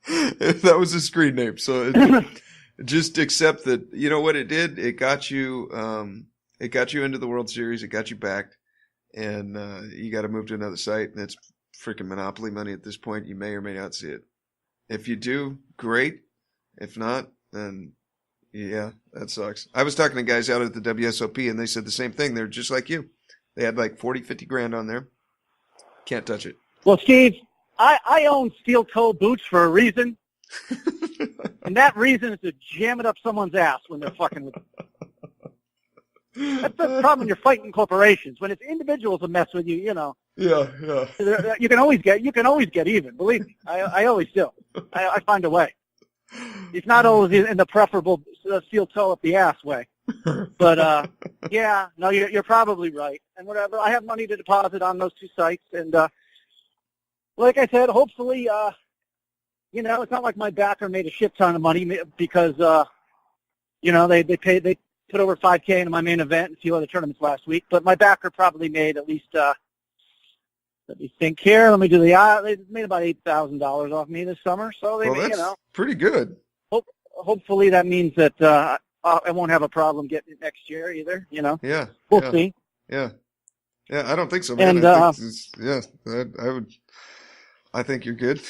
That was his screen name, so just accept that. You know what it did? It got you. It got you into the World Series. It got you backed, and you got to move to another site. And it's freaking monopoly money at this point. You may or may not see it. If you do, great. If not, then yeah, that sucks. I was talking to guys out at the WSOP, and they said the same thing. They're just like you. They had like 40, 50 grand on there. Can't touch it. Well, Steve, I own steel-toe boots for a reason, and that reason is to jam it up someone's ass when they're fucking with you. That's the problem when you're fighting corporations. When it's individuals that mess with you, Yeah. you can always get even. Believe me, I always do. I find a way. It's not always in the preferable steel toe up the ass way, but yeah, no, you're probably right. And whatever, I have money to deposit on those 2 sites, and like I said, hopefully, it's not like my backer made a shit ton of money because they put over $5K into my main event and a few other tournaments last week, but my backer probably made at least, let me think here. Let me do they made about $8,000 off me this summer, so that's pretty good. Hopefully that means that I won't have a problem getting it next year either. Yeah. We'll see. Yeah. I don't think so, man. And I think you're good.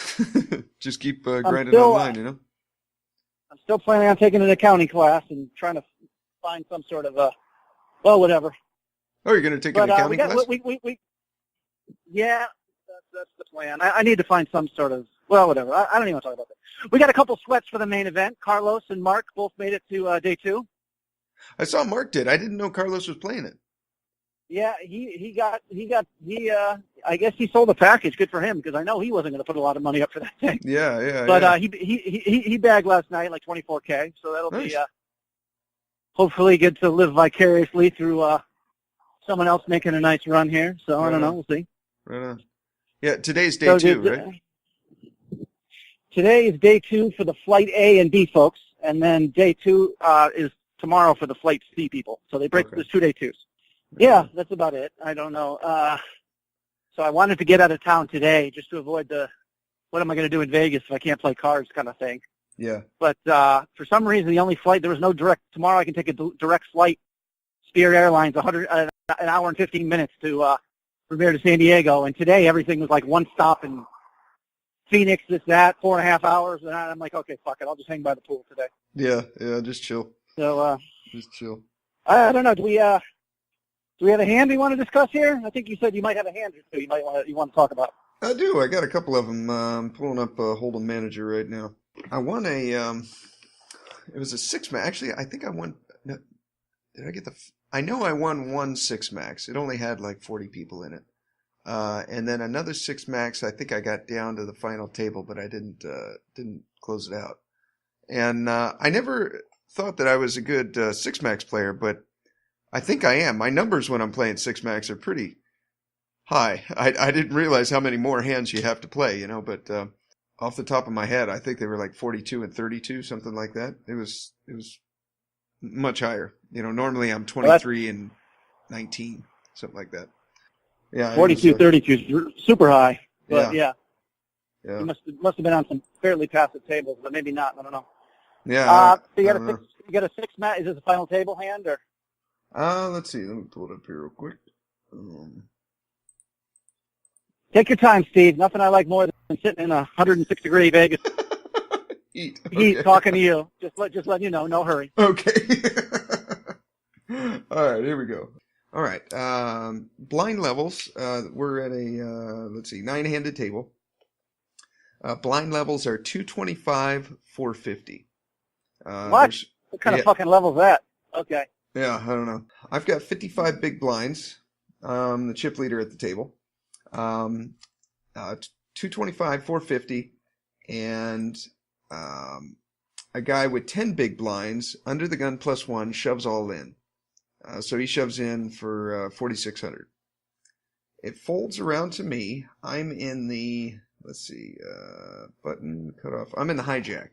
Just keep grinding online, I'm still planning on taking an accounting class and trying to find some sort of whatever. Oh, you're going to take an accounting class? Yeah, that's the plan. I need to find some sort of, whatever. I don't even want to talk about that. We got a couple sweats for the main event. Carlos and Mark both made it to day 2. I saw Mark did. I didn't know Carlos was playing it. Yeah, he I guess he sold a package. Good for him, because I know he wasn't going to put a lot of money up for that thing. Yeah. But he bagged last night like $24K, so that'll nice. be hopefully get to live vicariously through someone else making a nice run here. So right I don't know, we'll see. Right on. Yeah, today's day 2, right? Today is day 2 for the flight A and B folks, and then day 2 is tomorrow for the flight C people. So they break There's 2 day 2s. Yeah, that's about it. I don't know. So I wanted to get out of town today just to avoid the what am I going to do in Vegas if I can't play cards kind of thing. Yeah. But for some reason, the only flight, there was no direct. Tomorrow I can take a direct flight, Spirit Airlines, an hour and 15 minutes to from here to San Diego. And today everything was like one stop in Phoenix, this, that, 4.5 hours. And I'm like, okay, fuck it. I'll just hang by the pool today. Yeah, just chill. So just chill. I don't know. Do we have a hand we want to discuss here? I think you said you might have a hand or two you want to talk about. I do. I got a couple of them. I'm pulling up Hold'em Manager right now. I won it was a 6-max. Actually, I think I won. No, did I get I know I won one 6-max. It only had like 40 people in it. And then another 6-max, I think I got down to the final table, but I didn't close it out. And I never thought that I was a good 6-max player, but I think I am. My numbers when I'm playing 6-max are pretty high. I didn't realize how many more hands you have to play, but off the top of my head, I think they were like 42 and 32, something like that. It was much higher. Normally I'm 23 and 19, something like that. Yeah, 42, 32 is super high. But yeah. You must have been on some fairly passive tables, but maybe not. I don't know. Yeah. So you got a 6-max. Is this a final table hand or? Let's see. Let me pull it up here real quick. Take your time, Steve. Nothing I like more than sitting in 106-degree Vegas heat talking to you. Just letting you know, no hurry. Okay. All right, here we go. All right, blind levels. We're at a 9-handed table. Blind levels are 225, 450. What kind of fucking level is that? Okay. Yeah, I don't know. I've got 55 big blinds. The chip leader at the table. 225, 450, and a guy with 10 big blinds under the gun +1 shoves all in. So he shoves in for 4,600. It folds around to me. I'm in the button cutoff. I'm in the hijack.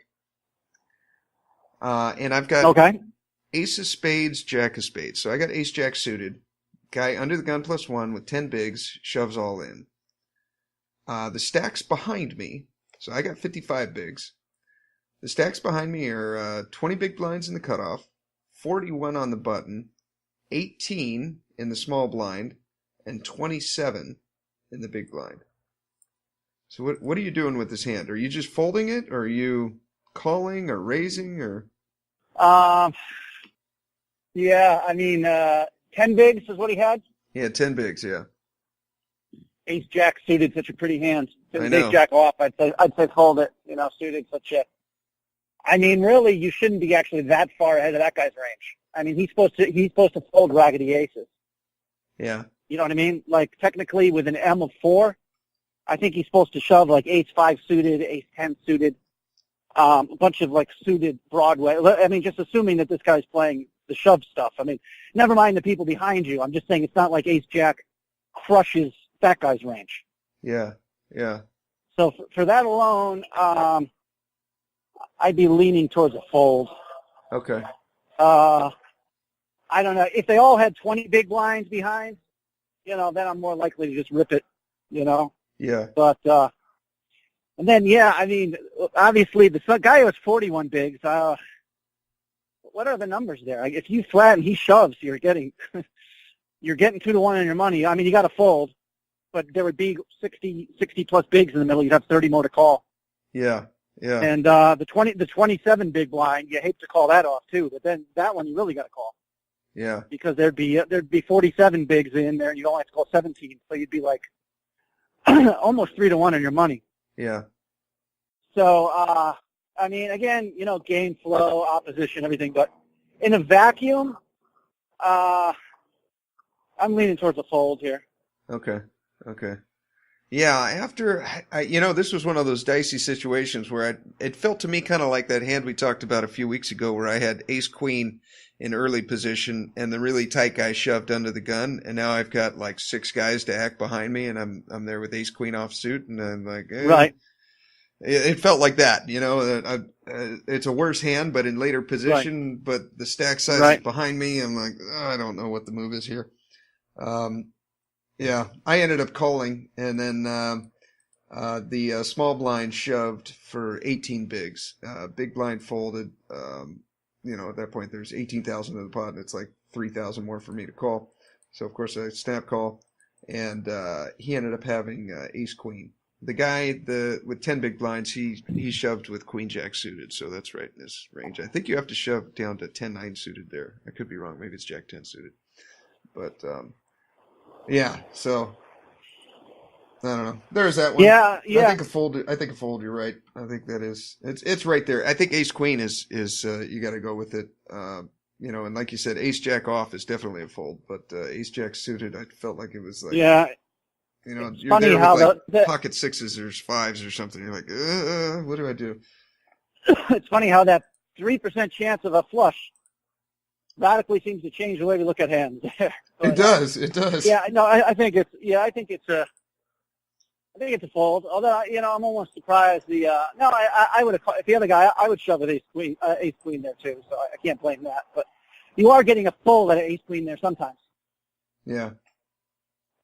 And I've got ace of spades, jack of spades. So I got ace jack suited. Guy under the gun +1 with 10 bigs shoves all in. The stacks behind me, so I got 55 bigs. The stacks behind me are 20 big blinds in the cutoff, 41 on the button, 18 in the small blind, and 27 in the big blind. So what are you doing with this hand? Are you just folding it, or are you calling or raising, or? Yeah, I mean, 10 bigs is what he had? Yeah, 10 bigs, yeah. Ace jack suited, such a pretty hand. I know. Ace jack off, I'd say fold it. Suited such a. I mean, really, you shouldn't be actually that far ahead of that guy's range. I mean, he's supposed to fold raggedy aces. Yeah. You know what I mean? Like technically, with an M of 4, I think he's supposed to shove like ace 5 suited, ace 10 suited, a bunch of like suited Broadway. I mean, just assuming that this guy's playing the shove stuff. I mean, never mind the people behind you. I'm just saying it's not like ace jack crushes that guy's range. Yeah. So for that alone, I'd be leaning towards a fold. Okay. I don't know. If they all had 20 big blinds behind, then I'm more likely to just rip it, Yeah. But, and then, I mean, obviously the guy who has 41 bigs, what are the numbers there? If you flatten, he shoves, you're getting 2-1 on your money. I mean, you got to fold, but there would be 60 plus bigs in the middle. You'd have 30 more to call. Yeah. Yeah. And the 27 big blind, you hate to call that off too, but then that one you really got to call. Yeah. Because there'd be 47 bigs in there, and you only have to call 17, so you'd be like almost 3-1 on your money. Yeah. So I mean, again, game flow, opposition, everything, but in a vacuum, I'm leaning towards a fold here. Okay. Yeah, after this was one of those dicey situations where it felt to me kind of like that hand we talked about a few weeks ago, where I had ace queen in early position and the really tight guy shoved under the gun, and now I've got like 6 guys to act behind me, and I'm there with ace queen offsuit, and I'm like, right. It felt like that, it's a worse hand, but in later position, right. But the stack size is behind me. I'm like, I don't know what the move is here. Yeah, I ended up calling, and then the small blind shoved for 18 bigs. Big blind folded. At that point, there's 18,000 in the pot, and it's like 3,000 more for me to call. So, of course, I snap call, and he ended up having ace queen. The guy with 10 big blinds, he shoved with queen jack suited, so that's right in this range. I think you have to shove down to 10-9 suited there. I could be wrong. Maybe it's jack 10 suited. But, yeah, so I don't know. There's that one. Yeah. I think a fold. You're right. I think that is. It's right there. I think ace queen is you got to go with it. And like you said, ace jack off is definitely a fold. But ace jack suited, I felt like it was like you're funny there how with like pocket 6s or 5s or something. You're like, what do I do? It's funny how that 3% chance of a flush radically seems to change the way we look at hands. But, it does. Yeah, no, I think it's a fold. Although I'm almost surprised. I would have, if the other guy, I would shove with ace queen there too. So I can't blame that. But you are getting a fold at ace queen there sometimes. Yeah.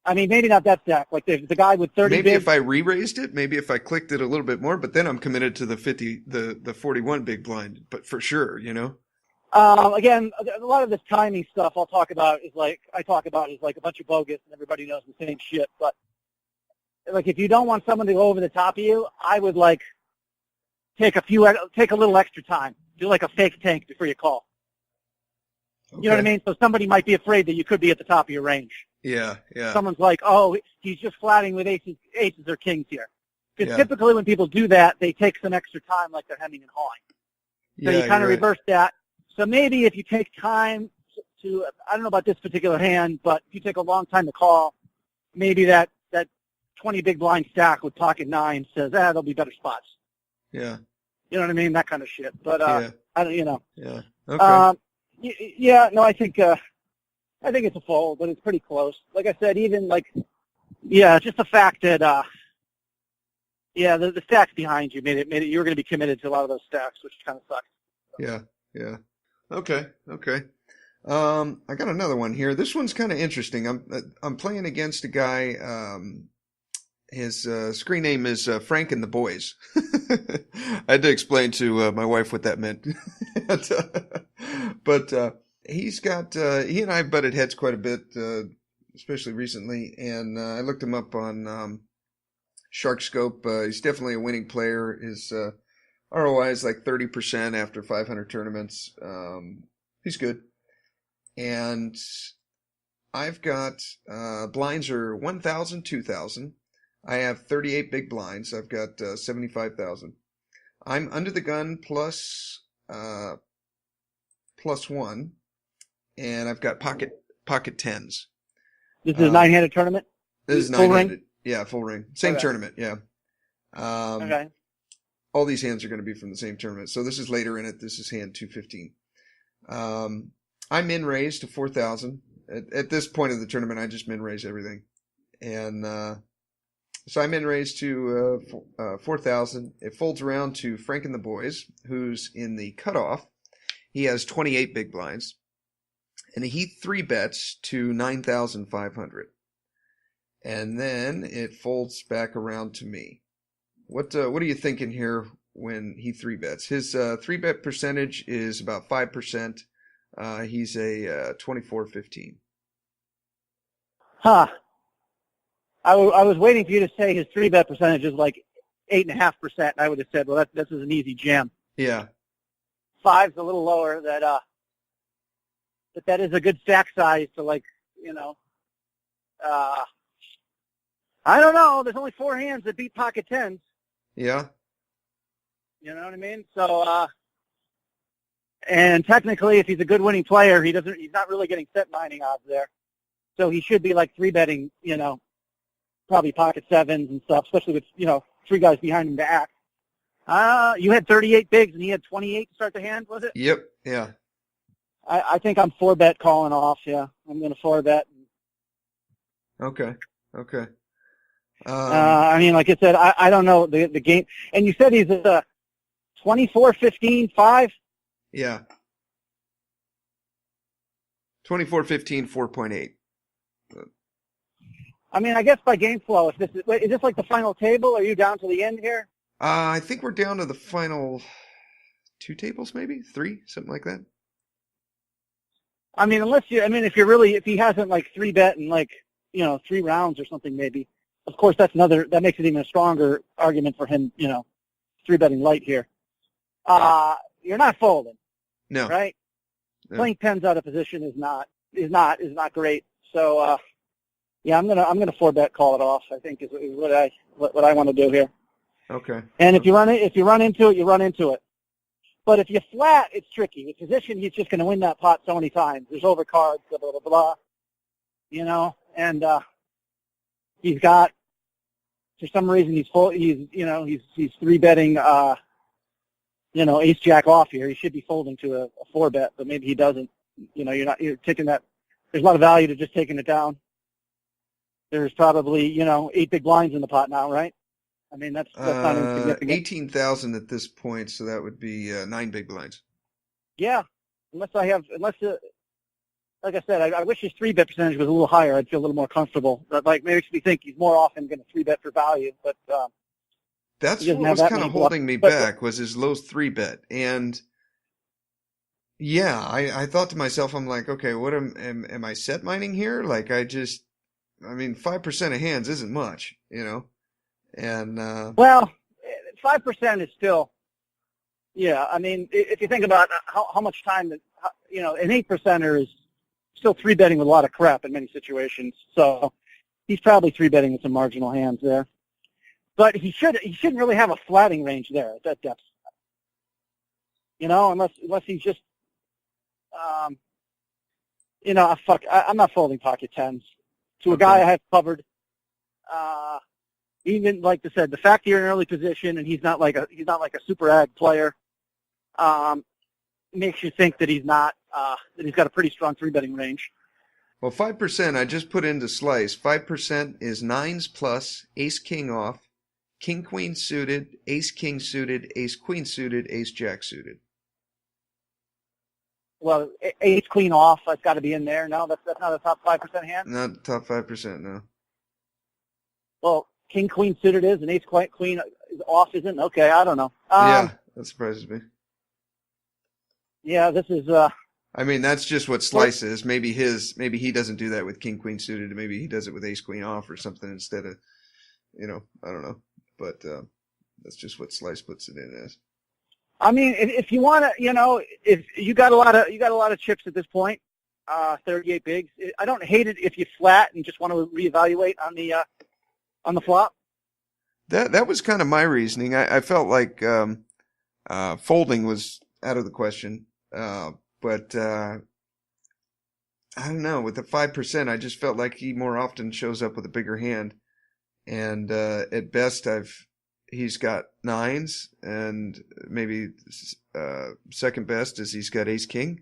I mean, maybe not that stack. Like the guy with 30. Maybe if I re-raised it, maybe if I clicked it a little bit more, but then I'm committed to the 41 big blind. But for sure, Again, a lot of this timing stuff I talk about is like a bunch of bogus and everybody knows the same shit. But like if you don't want someone to go over the top of you, I would like take a little extra time, do like a fake tank before you call. Okay. You know what I mean? So somebody might be afraid that you could be at the top of your range. Yeah. Someone's like, oh, he's just flatting with aces or kings here. Because typically when people do that, they take some extra time, like they're hemming and hawing. So you kind of reverse that. So maybe if you take time to, I don't know about this particular hand, but if you take a long time to call, maybe that 20 big blind stack with pocket 9 says, there'll be better spots. Yeah. You know what I mean? That kind of shit. But, I don't, Yeah. Okay. I think it's a fold, but it's pretty close. Like I said, even just the fact that, the stacks behind you made it, you were going to be committed to a lot of those stacks, which kind of sucks. Yeah. Okay. I got another one here. This one's kind of interesting. I'm playing against a guy. His screen name is Frank and the Boys. I had to explain to my wife what that meant. But he's got he and I butted heads quite a bit, especially recently. And I looked him up on SharkScope. He's definitely a winning player. His ROI is like 30% after 500 tournaments. He's good. And I've got blinds are 1,000, 2,000. I have 38 big blinds. I've got 75,000. I'm under the gun plus 1, and I've got pocket 10s. This is a 9-handed tournament? This is 9-handed. Yeah, full ring. Same tournament, yeah. Okay. All these hands are going to be from the same tournament. So this is later in it. This is hand 215. I'm min raised to 4,000. At this point of the tournament, I just min raise everything. And so I'm in raised to 4,000. It folds around to Frank and the Boys, who's in the cutoff. He has 28 big blinds. And he 3-bets to 9,500. And then it folds back around to me. What are you thinking here when he 3-bets? His 3-bet percentage is about 5%. He's a 24-15. Huh. I was waiting for you to say his 3-bet percentage is like 8.5%, I would have said, well, this is an easy jam. Yeah. 5's a little lower. That is a good stack size to, like, I don't know. There's only 4 hands that beat pocket tens. Yeah. You know what I mean? So, and technically, if he's a good winning player, he's not really getting set mining odds there. So he should be like 3-betting, probably pocket sevens and stuff, especially with, 3 guys behind him to act. You had 38 bigs and he had 28 to start the hand, was it? Yep. Yeah. I think I'm 4-bet calling off. Yeah, I'm going to 4-bet. Okay. I mean, like I said, I don't know the game. And you said he's a 24-15-5? Yeah. 24-15, 4.8. I mean, I guess by game flow, is this like the final table? Are you down to the end here? I think we're down to the final 2 tables, maybe 3, something like that. I mean, if he hasn't like 3-bet in like 3 rounds or something, maybe. Of course, that makes it even a stronger argument for him, 3-betting light here. You're not folding. No. Right? No. Playing tens out of position is not great. So, yeah, I'm gonna 4-bet call it off. I think is what I want to do here. Okay. And if you run into it, you run into it. But if you flat, it's tricky. With position, he's just going to win that pot so many times. There's overcards, blah blah blah, and he's got, for some reason, he's 3-betting, ace jack off here. He should be folding to a 4-bet, but maybe he doesn't. You're taking that. There's a lot of value to just taking it down. There's probably 8 big blinds in the pot now, right? I mean, that's not insignificant. 18,000 at this point, so that would be 9 big blinds. Yeah, like I said, I wish his 3-bet percentage was a little higher. I'd feel a little more comfortable. That makes me think he's more often going to 3-bet for value. But that's what was kind of holding me back, was his low 3-bet. And yeah, I thought to myself, I'm like, okay, what am I set mining here? Like, 5% of hands isn't much, And well, 5% is still, yeah. I mean, if you think about how much time an 8%er is still 3-betting with a lot of crap in many situations. So he's probably 3-betting with some marginal hands there. But he shouldn't really have a flatting range there at that depth. Unless he's just, I'm not folding pocket tens to a guy I have covered. Even like I said, the fact you're in early position and he's not like a super ag player, makes you think that he's not that he's got a pretty strong 3-betting range. Well, 5% I just put into slice. 5% is 9s plus, ace king off, king queen suited, ace king suited, ace queen suited, ace jack suited. Well, ace queen off, that's got to be in there. No, that's not a top 5% hand. Not top 5%, no. Well, king queen suited is, and ace queen off isn't. Okay, I don't know. Yeah, that surprises me. Yeah, this is. That's just what slice is. Maybe he doesn't do that with king queen suited. Maybe he does it with ace queen off or something instead of, I don't know. But that's just what slice puts it in as. I mean, if you want to, if you got a lot of chips at this point, 38 bigs. I don't hate it if you flat and just want to reevaluate on the flop. That was kind of my reasoning. I felt like folding was out of the question, but I don't know. With the 5%, I just felt like he more often shows up with a bigger hand, and at best he's got 9s, and maybe second best is he's got ace king.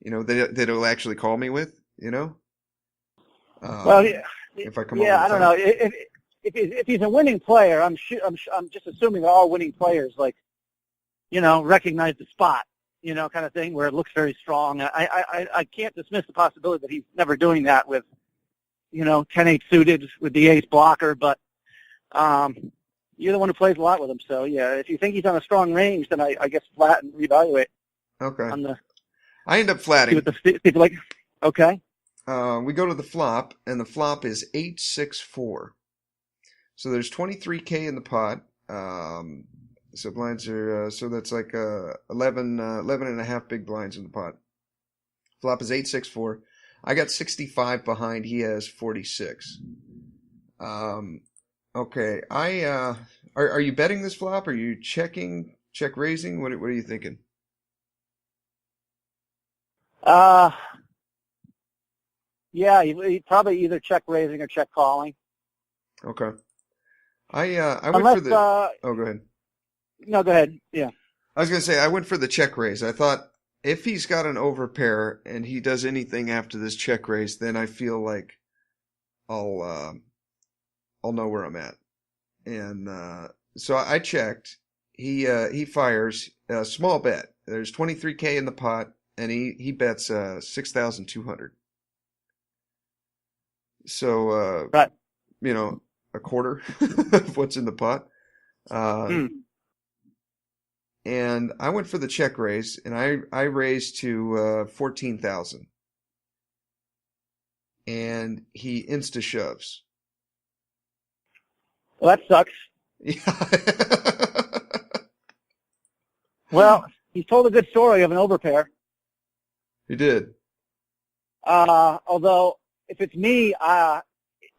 That he'll actually call me with. Well, yeah, if I come I don't know. If he's a winning player, I'm just assuming they're all winning players. Like, recognize the spot, kind of thing, where it looks very strong. I can't dismiss the possibility that he's never doing that with, 10-8 suited with the ace blocker. But you're the one who plays a lot with him, so yeah. If you think he's on a strong range, then I guess flat and reevaluate. Okay. I end up flatting. See what the people like. Okay. We go to the flop, and the flop is 8-6-4. So there's 23K in the pot. So blinds are, so that's like 11 and a half big blinds in the pot. Flop is 8-6-4. I got 65 behind. He has 46. Okay. Are you betting this flop? Are you check raising? What are you thinking? Yeah, you probably either check raising or check calling. Okay. I went Unless, for the. Oh, go ahead. No, go ahead. Yeah. I was gonna say I went for the check raise. I thought if he's got an overpair and he does anything after this check raise, then I feel like I'll know where I'm at. And so I checked. He fires a small bet. There's 23K in the pot, and he bets 6,200. So Right. You know, a quarter of what's in the pot. And I went for the check raise, and I raised to 14,000. And he insta shoves. Well, that sucks. Yeah. Well, he told a good story of an overpair. He did. Although, if it's me,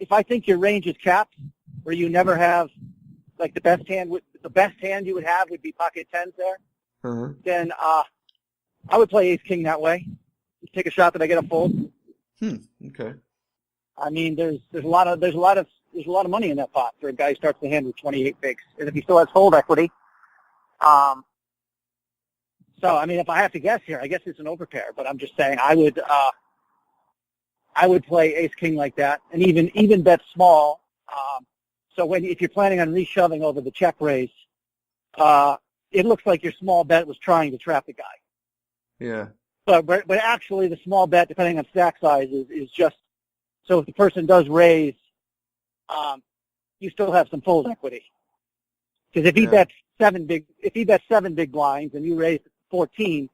if I think your range is capped, where you never have, like the best hand you would have would be pocket tens there, then I would play ace king that way. Take a shot that I get a fold. Okay. I mean, there's a lot of money in that pot for a guy who starts the hand with 28 bigs, and if he still has fold equity. So I mean, if I have to guess here, I guess it's an overpair. But I'm just saying, I would play ace king like that, and even bet small. So if you're planning on reshoving over the check raise, it looks like your small bet was trying to trap the guy. Yeah. But actually, the small bet, depending on stack size, is just so if the person does raise, you still have some fold equity. Because if he bets seven big blinds and you raise 14,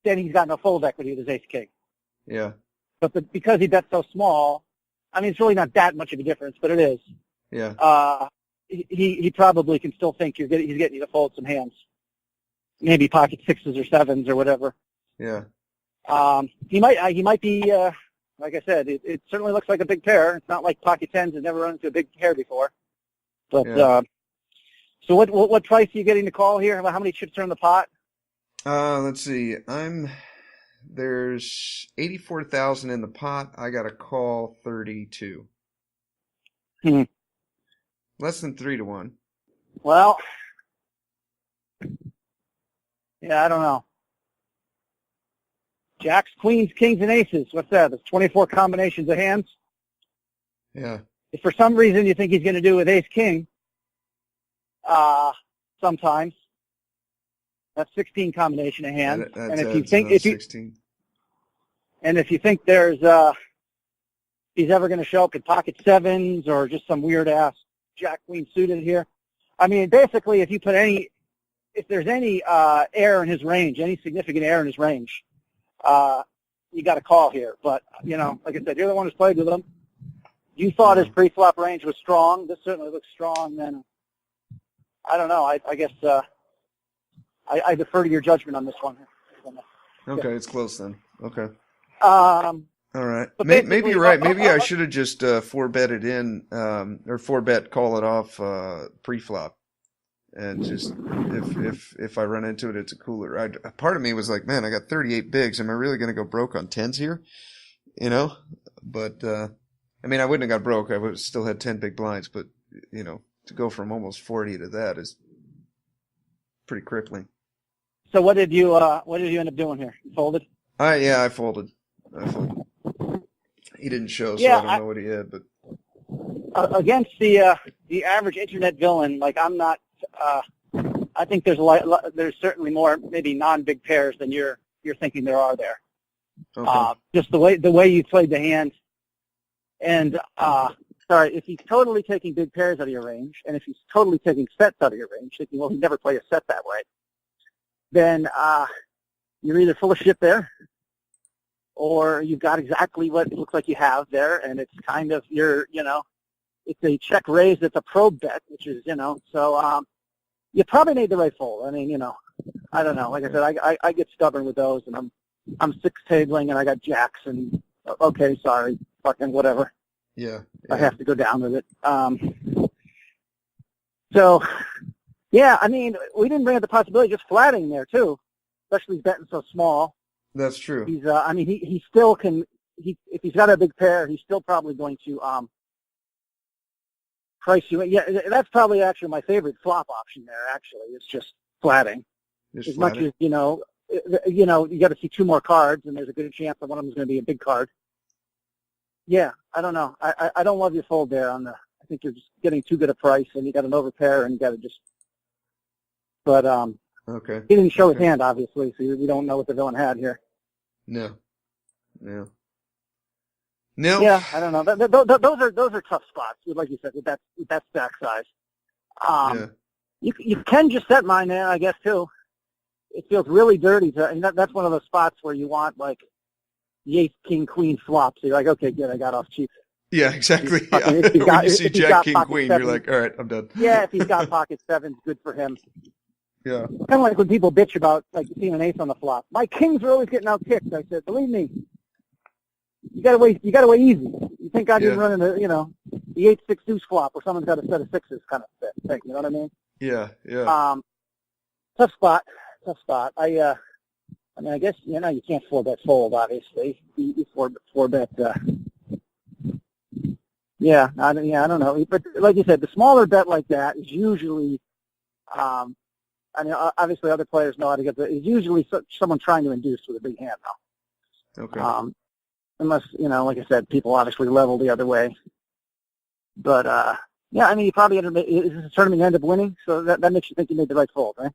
then he's got no fold equity with his ace king. Yeah. But because he bets so small, I mean, it's really not that much of a difference, but it is. Yeah. He probably can still think he's getting you to fold some hands, maybe pocket sixes or sevens or whatever. Yeah. He might be, like I said, it certainly looks like a big pair. It's not like pocket tens have never run into a big pair before. But so what price are you getting to call here? How many chips are in the pot? Let's see. There's 84,000 in the pot. I got to call 32. Less than 3-1. Well, yeah, I don't know. Jacks, queens, kings, and aces. What's that? There's 24 combinations of hands. Yeah. If for some reason you think he's going to do with ace king, sometimes that's 16 combination of hands. And if you think there's he's ever going to show up at pocket sevens or just some weird ass jack queen suited here, I mean, basically, if there's any error in his range, any significant error in his range, you got to call here. But like I said, you're the one who's played with him. You thought his pre-flop range was strong. This certainly looks strong. Then I don't know. I guess I defer to your judgment on this one. Okay, it's close then. Okay. All right. Maybe you're right. Maybe I should have just 4-betted in or 4-bet call it off pre-flop, and just if I run into it, it's a cooler. Part of me was like, man, I got 38 bigs. Am I really going to go broke on tens here? But I mean, I wouldn't have got broke. I would have still had 10 big blinds, but to go from almost 40 to that is pretty crippling. So what did you end up doing here? You folded? I folded. He didnn't show, so I don't know what he had. But against the average internet villain, like I'm not. I think there's certainly more maybe non-big pairs than you're thinking there are there. Okay. Just the way you played the hand, and if he's totally taking big pairs out of your range, and if he's totally taking sets out of your range, thinking, well, he never played a set that way, then you're either full of shit there, or you've got exactly what it looks like you have there, and it's kind of it's a check raise. It's a probe bet, which is, so you probably made the right fold. I mean, I don't know. Like I said, I get stubborn with those, and I'm six tabling, and I got jacks, and okay, sorry, fucking whatever. Yeah. I have to go down with it. So, yeah, I mean, we didn't bring up the possibility of just flatting there too, especially he's betting so small. That's true. He's, I mean, he still can. If he's got a big pair, he's still probably going to price you. Yeah, that's probably actually my favorite flop option there. Actually, it's just flatting. As much as you got to see two more cards, and there's a good chance that one of them is going to be a big card. Yeah, I don't know. I don't love your fold there on the. I think you're just getting too good a price, and you got an overpair, and you got to just. But okay. He didn't show his hand, obviously, so we don't know what the villain had here. No. No. Yeah, I don't know. Those are tough spots, like you said, with that stack size. You can just set mine there, I guess, too. It feels really dirty. That's one of those spots where you want, like, the ace, king, queen flop. So you're like, okay, good, I got off cheap. Yeah, exactly. When you see jack, king, queen, you're like, all right, I'm done. Yeah, if he's got pocket sevens, good for him. Yeah. Kind of like when people bitch about, like, seeing an ace on the flop. My kings are always getting out kicked. I said, believe me, you got to weigh easy. You think I didn't run into, the 8-6 deuce flop where someone's got a set of sixes kind of thing. You know what I mean? Yeah, yeah. Tough spot. I mean, I guess, you can't 4-bet fold, obviously. You 4-bet, yeah, I don't know. But like you said, the smaller bet like that is usually, I mean, obviously other players know how to get it's usually someone trying to induce with a big hand, though. Okay. Unless, like I said, people obviously level the other way. But, yeah, I mean, you probably is this a tournament you end up winning? So that makes you think you made the right fold, right?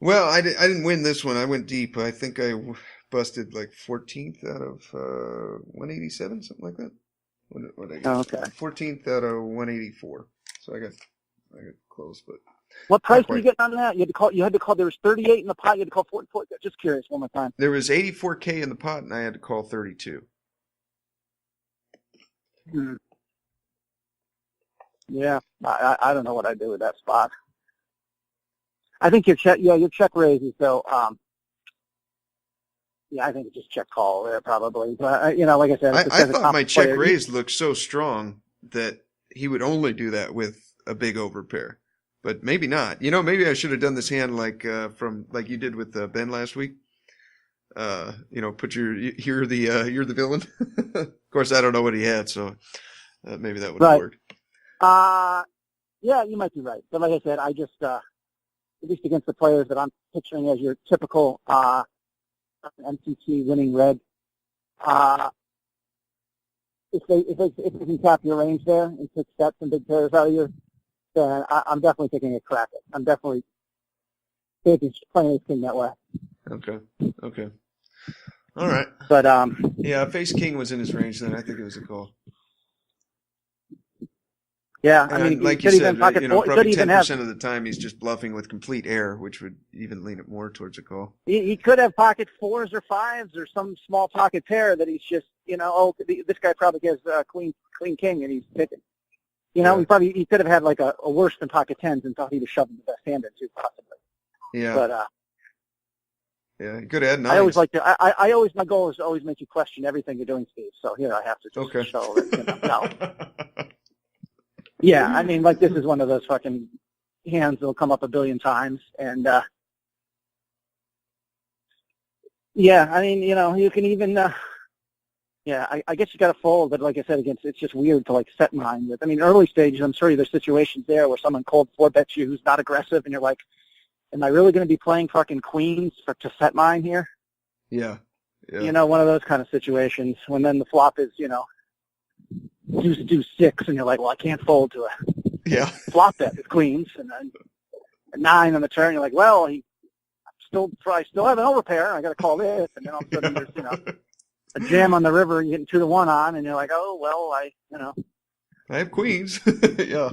Well, I didn't win this one. I went deep. I think I busted like 14th out of 187, something like that. What I got? Okay. 14th out of 184. So I got close, but what price did you get on that? You had to call. There was 38 in the pot. You had to call 44. Just curious, one more time. There was 84K in the pot, and I had to call 32. Yeah, I don't know what I'd do with that spot. I think your check raises though. Yeah, I think it's just check call there probably. But like I said, I thought my check raise looked so strong that he would only do that with a big overpair, but maybe not. Maybe I should have done this hand like you did with Ben last week. Put you're the villain. Of course, I don't know what he had, so maybe that would have worked. Yeah, you might be right. But like I said, I just at least against the players that I'm picturing as your typical MCT winning red. If they can tap your range there and take sets and big pairs out of you, then I'm definitely taking a crack at it. I'm definitely playing this king that way. Okay. All right. But yeah, if ace king was in his range, then I think it was a call. Yeah, I mean, like you said, probably 10% of the time he's just bluffing with complete air, which would even lean it more towards a call. He could have pocket 4s or 5s or some small pocket pair that he's just, this guy probably has queen king and he's picking. He could have had like a worse than pocket 10s and thought he was shoving the best hand into possibly. Yeah. But yeah, he could have had 9s. My goal is to always make you question everything you're doing, Steve. So here I have to just show that, no. Yeah, I mean, like this is one of those fucking hands that'll come up a billion times, and yeah, I mean, you can even, I guess you got to fold, but like I said, it's just weird to like set mine with. I mean, early stages, I'm sure there's situations there where someone cold 4-bets you who's not aggressive, and you're like, am I really going to be playing fucking queens to set mine here? Yeah. One of those kind of situations when then the flop is, deuce 6, and you're like, well, I can't fold to a flop bet with queens, and then a 9 on the turn, you're like, well, I still have an overpair, I got to call this, and then all of a sudden there's, a jam on the river, you're getting 2-1 on, and you're like, oh, well, I have queens. Yeah.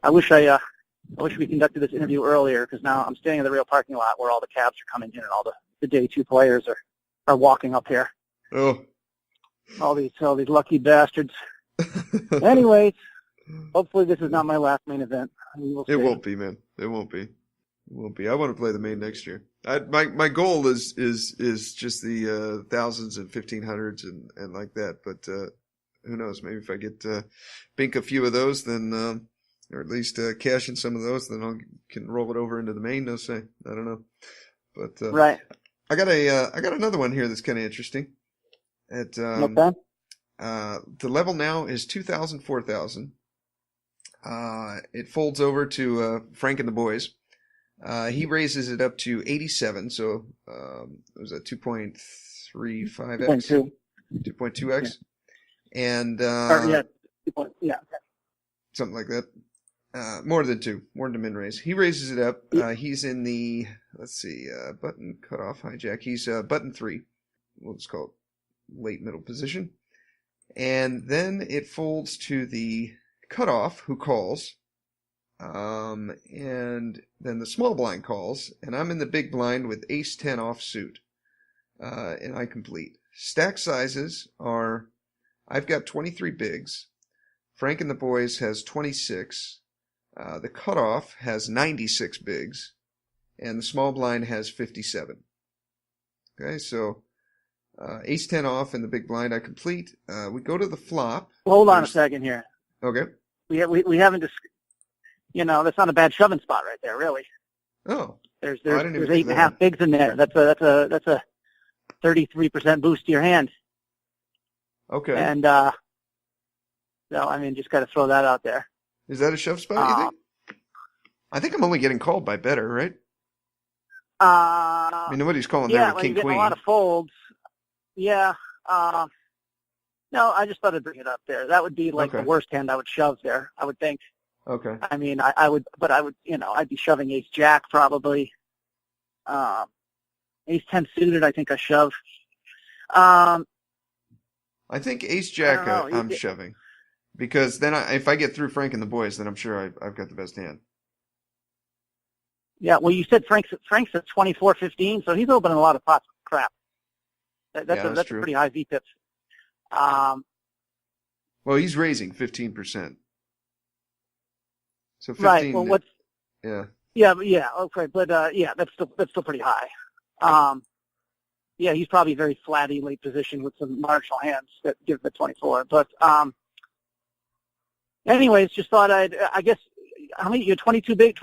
I wish we conducted this interview earlier, because now I'm standing in the real parking lot where all the cabs are coming in and all the day 2 players are walking up here. Oh. All these lucky bastards. Anyways, hopefully this is not my last main event. It won't be, man. It won't be. It won't be. I want to play the main next year. My goal is just the thousands and 1500s and like that. But who knows? Maybe if I get bink a few of those, then or at least cash in some of those, then I can roll it over into the main. No say. I don't know. But right. I got another one here that's kind of interesting. Okay. The level now is 2,000, 4,000. It folds over to Frank and the boys. He raises it up to 87, so it was a 2.35x, 2.2x, and something like that. More than the min raise. He raises it up. He's in the button cutoff hijack. He's button 3. We'll just call it late middle position, and then it folds to the cutoff, who calls. And then the small blind calls, and I'm in the big blind with ace 10 offsuit, and I complete. Stack sizes are, I've got 23 bigs. Frank and the boys has 26. The cutoff has 96 bigs, and the small blind has 57. Okay, so ace 10 off in the big blind, I complete. We go to the flop. Hold on a second here. Okay. We haven't that's not a bad shoving spot right there, really. Oh. There's 8.5 bigs in there. That's a 33% boost to your hand. Okay. And just got to throw that out there. Is that a shove spot, you think? I think I'm only getting called by better, right? Nobody's calling there with king, queen. Yeah, a lot of folds. Yeah. No, I just thought I'd bring it up there. That would be the worst hand I would shove there, I would think. Okay. I mean, I would, I'd be shoving ace jack probably. Ace 10 suited, I think I shove. I think ace jack I'm shoving, because then if I get through Frank and the boys, then I'm sure I've got the best hand. Yeah, well, you said Frank's at 24-15, so he's opening a lot of pots with crap. That's true. Pretty high V-pips. Well, he's raising 15%. So 15. Right. Well, what's? Yeah. Yeah. Okay. But that's still pretty high. He's probably very flatty late position with some marginal hands that give the 24. But anyways, just thought I guess how many? You're 23 bigs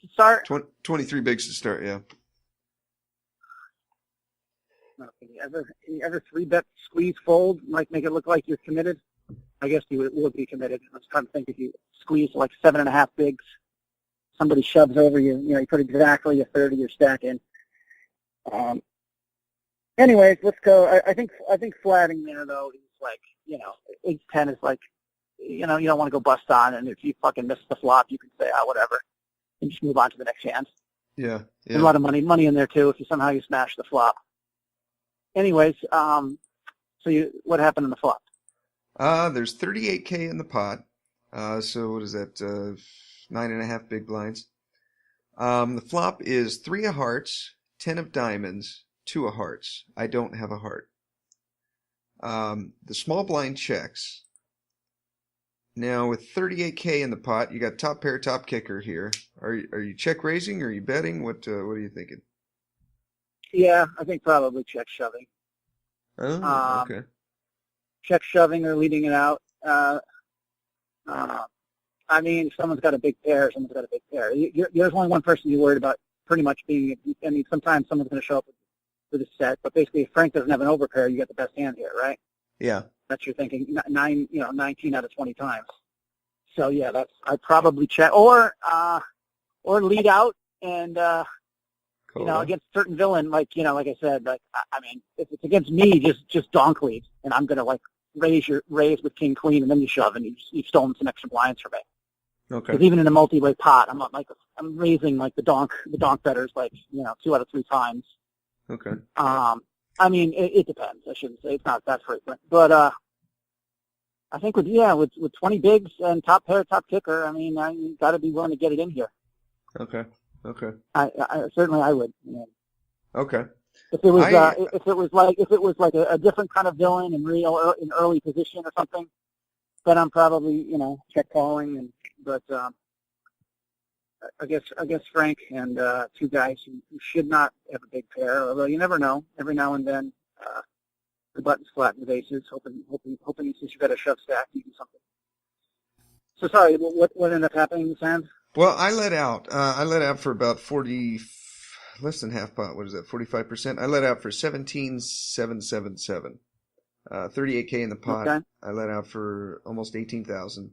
to start. 23 bigs to start. Yeah. Okay. You ever 3-bet squeeze fold, like make it look like you're committed? I guess you would be committed. I was trying to think if you squeeze like 7.5 bigs, somebody shoves over you, you put exactly a 30 you're stacking. Anyways, let's go. I think flatting there though is like, ace 10 is like, you don't want to go bust on, and if you fucking miss the flop, you can say whatever, and just move on to the next hand. Yeah. There's a lot of money in there too if you somehow smash the flop. Anyways, so what happened in the flop? There's 38K in the pot. So what is that? 9.5 big blinds. The flop is 3 of hearts, 10 of diamonds, 2 of hearts. I don't have a heart. The small blind checks. Now with 38K in the pot, you got top pair, top kicker here. Are you check raising or are you betting? What are you thinking? Yeah, I think probably check shoving. Oh, okay. Check shoving or leading it out. I mean, someone's got a big pair, someone's got a big pair. There's only one person you're worried about pretty much being, sometimes someone's going to show up with a set, but basically if Frank doesn't have an overpair, you get the best hand here, right? Yeah. That's your thinking, 19 out of 20 times. So yeah, I'd probably check, or lead out and, against a certain villain, like I said, if it's against me, just donk lead, and I'm going to raise with king, queen, and then you shove, and you've stolen some extra blinds from me. Okay. Because even in a multi-way pot, I'm raising the donk betters 2 out of 3 times. Okay. It depends. I shouldn't say it's not that frequent, but I think with 20 bigs and top pair, top kicker, you got to be willing to get it in here. Okay. I certainly I would. Okay. If it was like a different kind of villain in early position or something, but I'm probably, check calling, but I guess Frank and two guys who should not have a big pair, although you never know. Every now and then, the button's flat with aces, hoping since you've got a shove stack, you do something. So sorry, what ended up happening this hand? Well, I let out. I let out for about 40, less than half pot. What is that? 45%. I let out for 17,777. 38K in the pot. Okay. I let out for almost 18,000.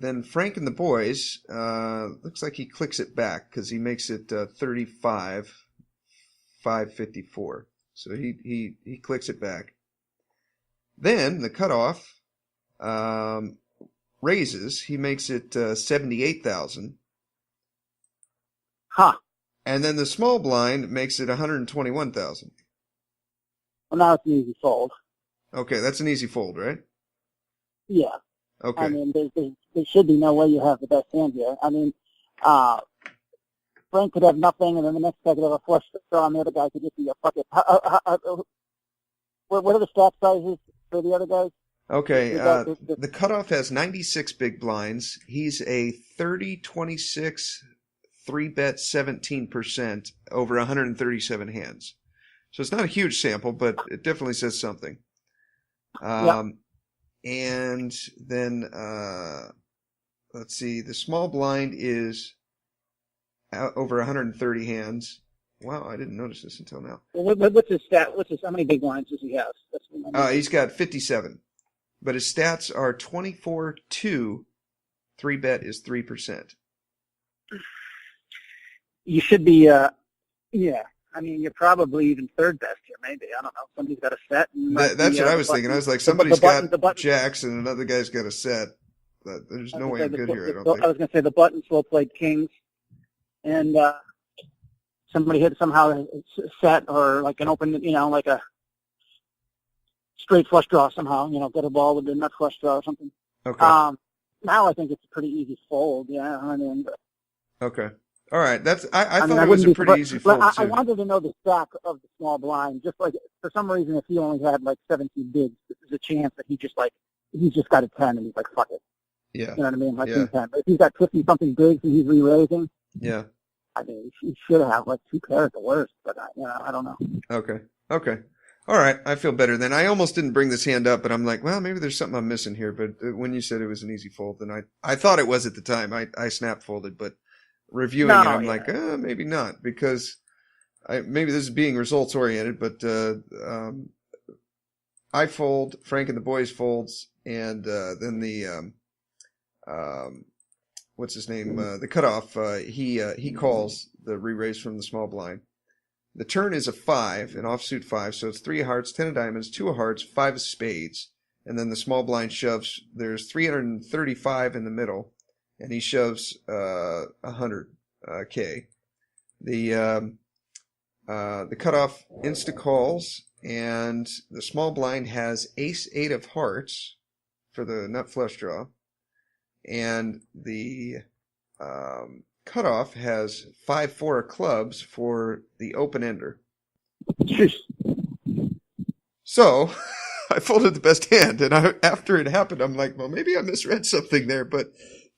Then Frank and the boys, looks like he clicks it back because he makes it 35,554. So he clicks it back. Then the cutoff raises. He makes it 78,000. Huh. And then the small blind makes it 121,000. Well, now it's an easy fold. Okay, that's an easy fold, right? Yeah. Okay. I mean, there should be no way you have the best hand here. I mean, Frank could have nothing, and then the next guy could have a flush draw, and the other guy could just be a fucking. What are the stack sizes for the other guys? Okay, the cutoff has 96 big blinds. He's a 30-26, 3-bet 17% over 137 hands. So it's not a huge sample, but it definitely says something. And then, let's see, the small blind is over 130 hands. Wow, I didn't notice this until now. What's his stat? How many big blinds does he have? He's got 57. But his stats are 24-2. 3-bet is 3%. You should be, yeah. I mean, you're probably even third best here, maybe. I don't know. Somebody's got a set. That's what I was thinking. I was like, somebody's got jacks and another guy's got a set. But there's no way I'm good here, I don't think. I was going to say the button slow played kings. And somebody hit somehow a set or like an open, like a straight flush draw somehow, get a ball with a nut flush draw or something. Okay. Now I think it's a pretty easy fold, yeah. I mean, okay. All right. I thought it was a pretty easy fold, too. I wanted to know the stack of the small blind. Just like, for some reason, if he only had like 17 bigs, there's a chance that he's just got a 10 and he's like, fuck it. Yeah. You know what I mean? Like 10. But if he's got 50-something bigs and he's re-raising, yeah. I mean, he should have like 2 pairs at the worst, but I don't know. Okay. All right. I feel better then. I almost didn't bring this hand up, but I'm like, well, maybe there's something I'm missing here. But when you said it was an easy fold, then I thought it was at the time. I snap folded, but reviewing it, I'm like, maybe not, because maybe this is being results oriented, but I fold, Frank and the boys folds, and then the what's his name? The cutoff, he calls the re-raise from the small blind. The turn is a 5, an offsuit 5, so it's 3 of hearts, 10 of diamonds, 2 of hearts, 5 of spades, and then the small blind shoves. There's 335 in the middle, and he shoves 100K. The cutoff insta calls, and the small blind has ace 8 of hearts for the nut flush draw, and the cutoff has 5-4 of clubs for the open ender. So I folded the best hand, and after it happened, I'm like, well, maybe I misread something there, but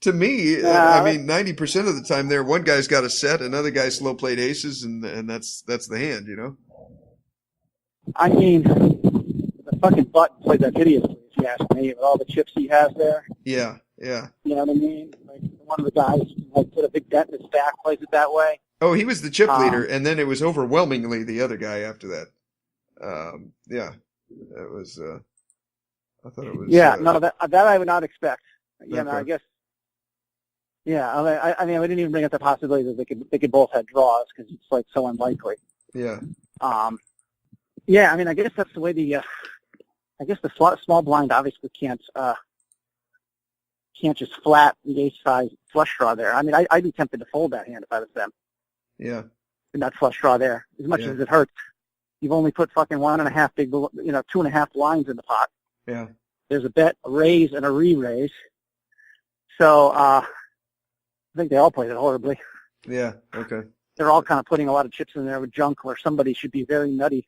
to me, I mean, 90% of the time there, one guy's got a set, another guy slow played aces, and that's the hand, I mean, the fucking button played that hideously, if you ask me, with all the chips he has there. Yeah. You know what I mean? Like, one of the guys put a big dent in his stack, plays it that way. Oh, he was the chip leader, and then it was overwhelmingly the other guy after that. Yeah, it was. I thought it was. Yeah, no, that I would not expect. Okay. I guess. Yeah, I mean, I didn't even bring up the possibility that they could both have draws because it's like so unlikely. Yeah. Yeah, I mean, I guess that's the way the small blind obviously can't just flat the ace size flush draw there. I mean, I'd be tempted to fold that hand if I was them. Yeah. And that flush draw there, as much as it hurts. You've only put fucking 1.5 big, 2.5 blinds in the pot. Yeah. There's a bet, a raise, and a re-raise. So I think they all played it horribly. Yeah. Okay. They're all kind of putting a lot of chips in there with junk where somebody should be very nutty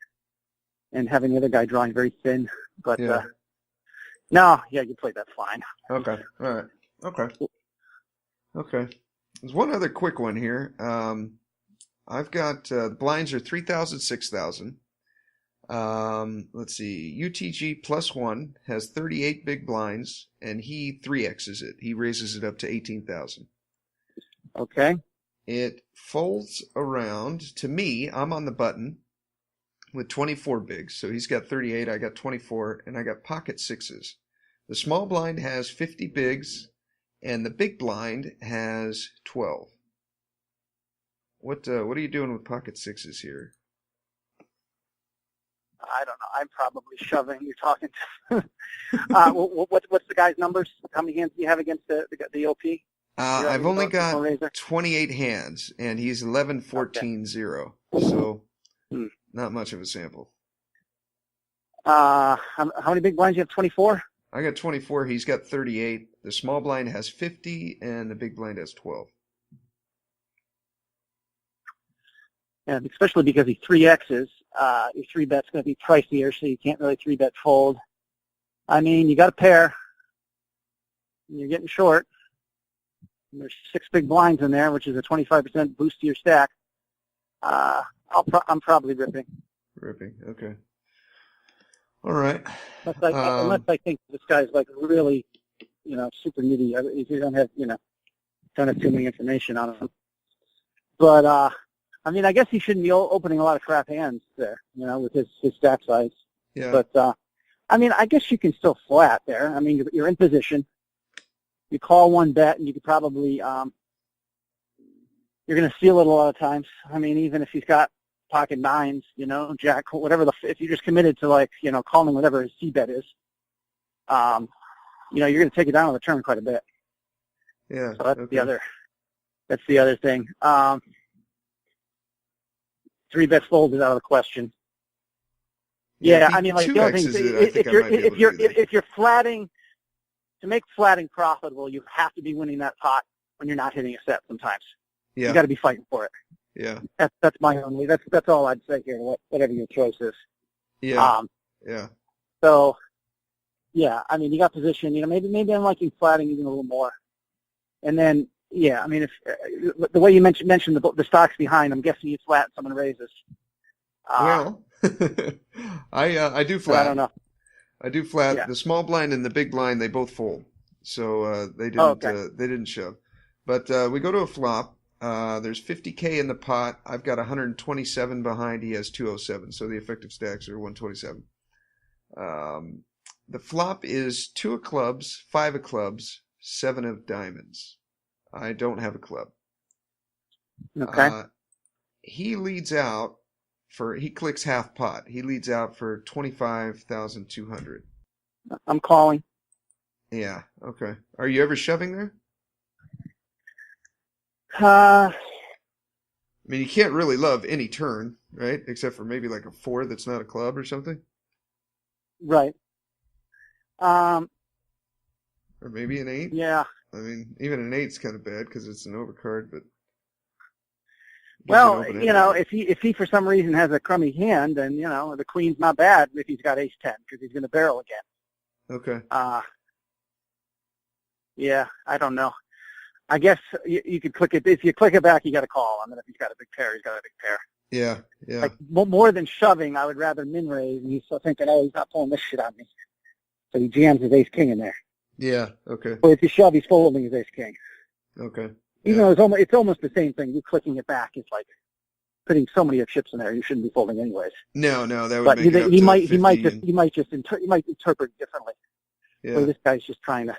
and having the other guy drawing very thin. But No, yeah, you played that fine. Okay. All right. Okay. There's one other quick one here. I've got blinds are 3,000, 6,000. Let's see. UTG +1 has 38 big blinds, and he 3X's it. He raises it up to 18,000. Okay. It folds around. To me, I'm on the button with 24 bigs. So he's got 38, I got 24, and I got pocket sixes. The small blind has 50 bigs, and the big blind has 12. What are you doing with pocket sixes here? I don't know. I'm probably shoving. You're talking to. What's the guy's numbers? How many hands do you have against the OP? I've only got 28 hands, and he's 11, 14, 0. So not much of a sample. How many big blinds do you have? 24? I got 24. He's got 38. The small blind has 50, and the big blind has 12. Yeah, especially because he's 3X's. Your 3-bet's going to be pricier, so you can't really 3-bet fold. I mean, you got a pair. And you're getting short. And there's 6 big blinds in there, which is a 25% boost to your stack. I'm probably ripping. Ripping, okay. All right. Unless I think this guy's like really, super nitty. If you don't have, don't have too many information on him. But I mean, I guess he shouldn't be opening a lot of crap hands there, with his stack size. Yeah. But I mean, I guess you can still flat there. I mean, you're in position. You call one bet, and you could probably you're going to steal it a lot of times. I mean, even if he's got pocket nines, jack, whatever if you're just committed to calling whatever his C bet is, you're going to take it down on the turn quite a bit. Yeah. So that's the other thing. 3-bet fold is out of the question. Yeah, I mean, the other thing, if you're flatting, to make flatting profitable, you have to be winning that pot when you're not hitting a set sometimes. Yeah. You got to be fighting for it. Yeah. That's my only. That's all I'd say here. Whatever your choice is. Yeah. Yeah. So, yeah, I mean, you got position. Maybe I'm liking flatting even a little more. And then, yeah, I mean, if the way you mentioned the stocks behind, I'm guessing you flat and someone raises. Well, I do flat. I don't know. I do flat. Yeah. The small blind and the big blind, they both fold. So they didn't they didn't shove. But we go to a flop. There's 50K in the pot. I've got 127 behind. He has 207. So the effective stacks are 127. The flop is 2 of clubs, 5 of clubs, 7 of diamonds. I don't have a club. Okay. He leads out he clicks half pot. He leads out for 25,200. I'm calling. Yeah. Okay. Are you ever shoving there? I mean, you can't really love any turn, right? Except for maybe like a 4 that's not a club or something. Right. Or maybe an 8. Yeah. I mean, even an 8's kind of bad because it's an overcard, but. Well, if he for some reason has a crummy hand, then the queen's not bad if he's got ace 10 because he's going to barrel again. Okay. Yeah, I don't know. I guess you could click it. If you click it back, you got to call. I mean, if he's got a big pair, he's got a big pair. Yeah, yeah. Like more than shoving, I would rather min raise, and he's still thinking, oh, he's not pulling this shit on me. So he jams his ace king in there. Yeah. Okay. But if you shove, he's folding his ace king. Okay. Even though it's almost the same thing. You clicking it back is like putting so many of chips in there. You shouldn't be folding anyways. No, that would but make it up to he might interpret differently. Yeah. So this guy's trying to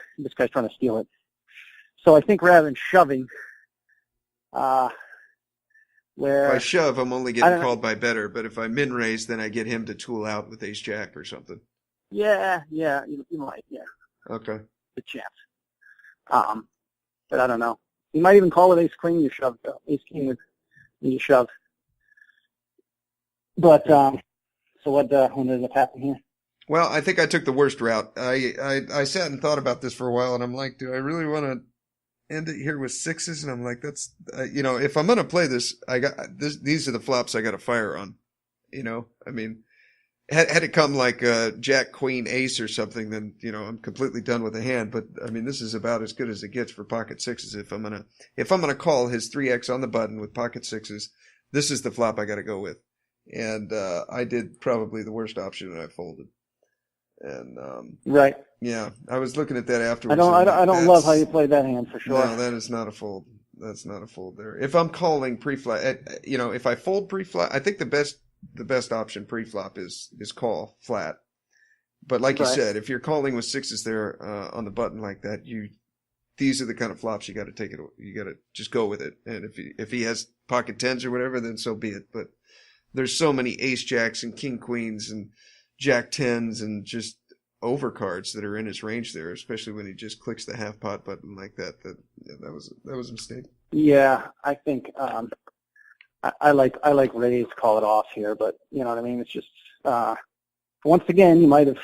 steal it. So I think rather than shoving, where if I shove, I'm only getting called by better. But if I min raise, then I get him to tool out with ace jack or something. Yeah, you might, yeah. Okay. The chance. But I don't know. You might even call it ace queen. You shove ace king. You shove. But so what ended up happening here? Well, I think I took the worst route. I sat and thought about this for a while, and I'm like, do I really want to end it here with sixes? And I'm like, that's if I'm gonna play this, I got this. These are the flops I got to fire on. I mean, had it come like Jack, Queen, Ace or something, then, you know, I'm completely done with the hand. But I mean, this is about as good as it gets for pocket sixes. If I'm gonna call his 3X on the button with pocket sixes, this is the flop I got to go with. And I did probably the worst option, and I folded. And right. Yeah, I was looking at that afterwards. I don't love how you played that hand for sure. No, that is not a fold. That's not a fold there. If I'm calling pre-flop, you know, if I fold pre-flop, I think the best option pre-flop is call flat. But like you said, if you're calling with sixes there on the button like that, these are the kind of flops you got to take it. You got to just go with it. And if he has pocket tens or whatever, then so be it. But there's so many ace jacks and king queens and jack tens and just overcards that are in his range there, especially when he just clicks the half pot button like that. That was a mistake. Yeah, I think I like raise, call it off here, but you know what I mean. It's just once again, you might have.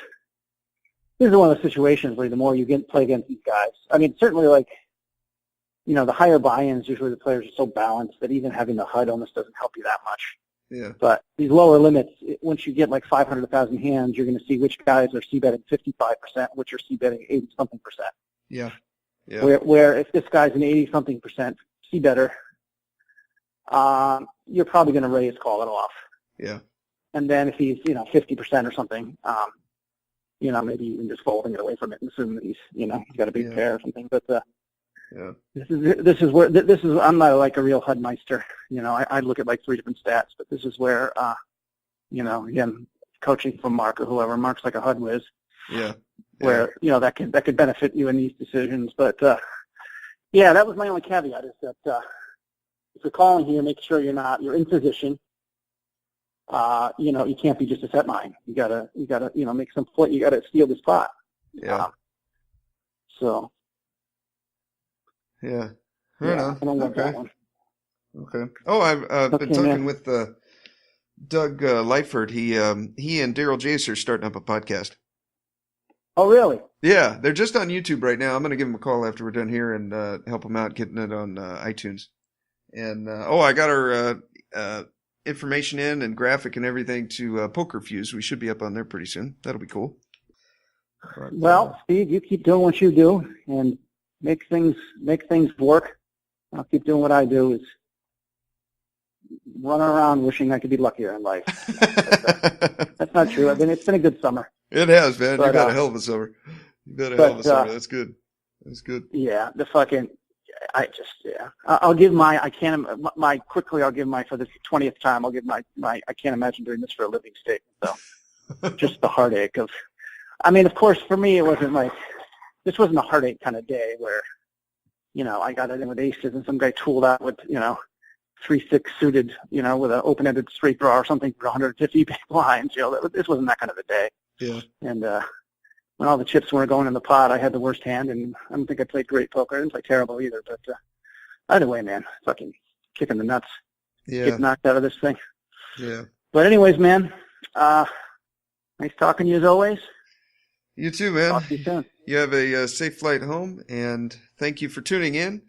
This is one of the situations where the more you play against these guys, I mean, certainly like, you know, the higher buy-ins, usually the players are so balanced that even having the HUD almost doesn't help you that much. Yeah. But these lower limits, once you get like 500, 1,000 hands, you're going to see which guys are c-betting 55%, which are c-betting 80-something percent. Yeah. Yeah. Where if this guy's an 80-something percent c-better, you're probably going to raise, call it off. Yeah. And then if he's, you know, 50% or something, you know, maybe even just folding it away from it and assuming that he's, you know, he's got a big pair or something. But yeah. This is I'm not like a real HUDmeister. You know, I look at like 3 different stats, but this is where, you know, again, coaching from Mark or whoever. Mark's like a HUD whiz. Yeah. Where, you know, that could benefit you in these decisions. But, yeah, that was my only caveat is that if you're calling here, make sure you're in position. You know, you can't be just a set nine. You gotta, you know, make some play. You gotta steal the spot. Yeah. So. Yeah. I don't know. Love that one. Okay. Oh, I've been talking with Doug Lightford. He and Daryl Jace are starting up a podcast. Oh, really? Yeah, they're just on YouTube right now. I'm going to give them a call after we're done here and help them out getting it on iTunes. And I got our information in and graphic and everything to Poker Fuse. We should be up on there pretty soon. That'll be cool. But, well, Steve, you keep doing what you do and make things work. I'll keep doing what I do, is running around wishing I could be luckier in life. That's not true. It's been a good summer. It has, man. You've had a hell of a summer. That's good. That's good. Yeah, I'll give my for the 20th time, I'll give my I can't imagine doing this for a living statement. So just the heartache of, I mean, of course, for me, this wasn't a heartache kind of day where, you know, I got it in with aces and some guy tooled out with, you know, 3-6 suited, you know, with an open-ended straight draw or something for 150 big blinds. You know, this wasn't that kind of a day. Yeah. And when all the chips were going in the pot, I had the worst hand, and I don't think I played great poker. I didn't play terrible either, but either way, man, fucking kicking the nuts. Yeah. Get knocked out of this thing. Yeah. But anyways, man, nice talking to you as always. You too, man. Talk to you soon. You have a safe flight home, and thank you for tuning in.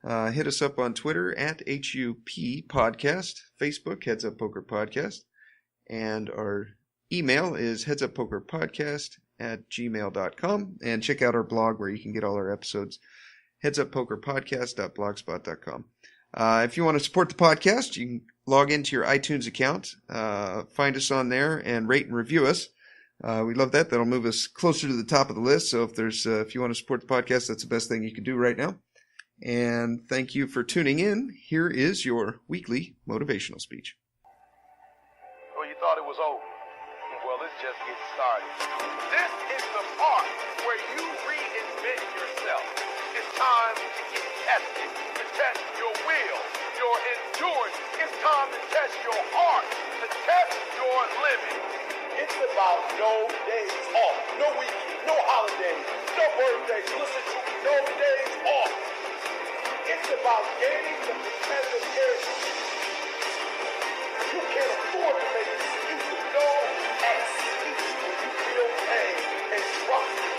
Hit us up on Twitter at HUP Podcast, Facebook, Heads Up Poker Podcast, and our email is headsuppokerpodcast@gmail.com, and check out our blog where you can get all our episodes, headsuppokerpodcast.blogspot.com. If you want to support the podcast, you can log into your iTunes account, find us on there, and rate and review us. We love that. That'll move us closer to the top of the list. So if you want to support the podcast, that's the best thing you can do right now. And thank you for tuning in. Here is your weekly motivational speech. Well, you thought it was over. Well, let's just get started. This is the part where you reinvent yourself. It's time to get tested, to test your will, your endurance. It's time to test your heart, to test your limit. It's about no days off, no weekends, no holidays, no birthdays. Listen to me, no days off. It's about gaining the competitive edge. You can't afford to make excuses. No excuses when you feel pain and trust me.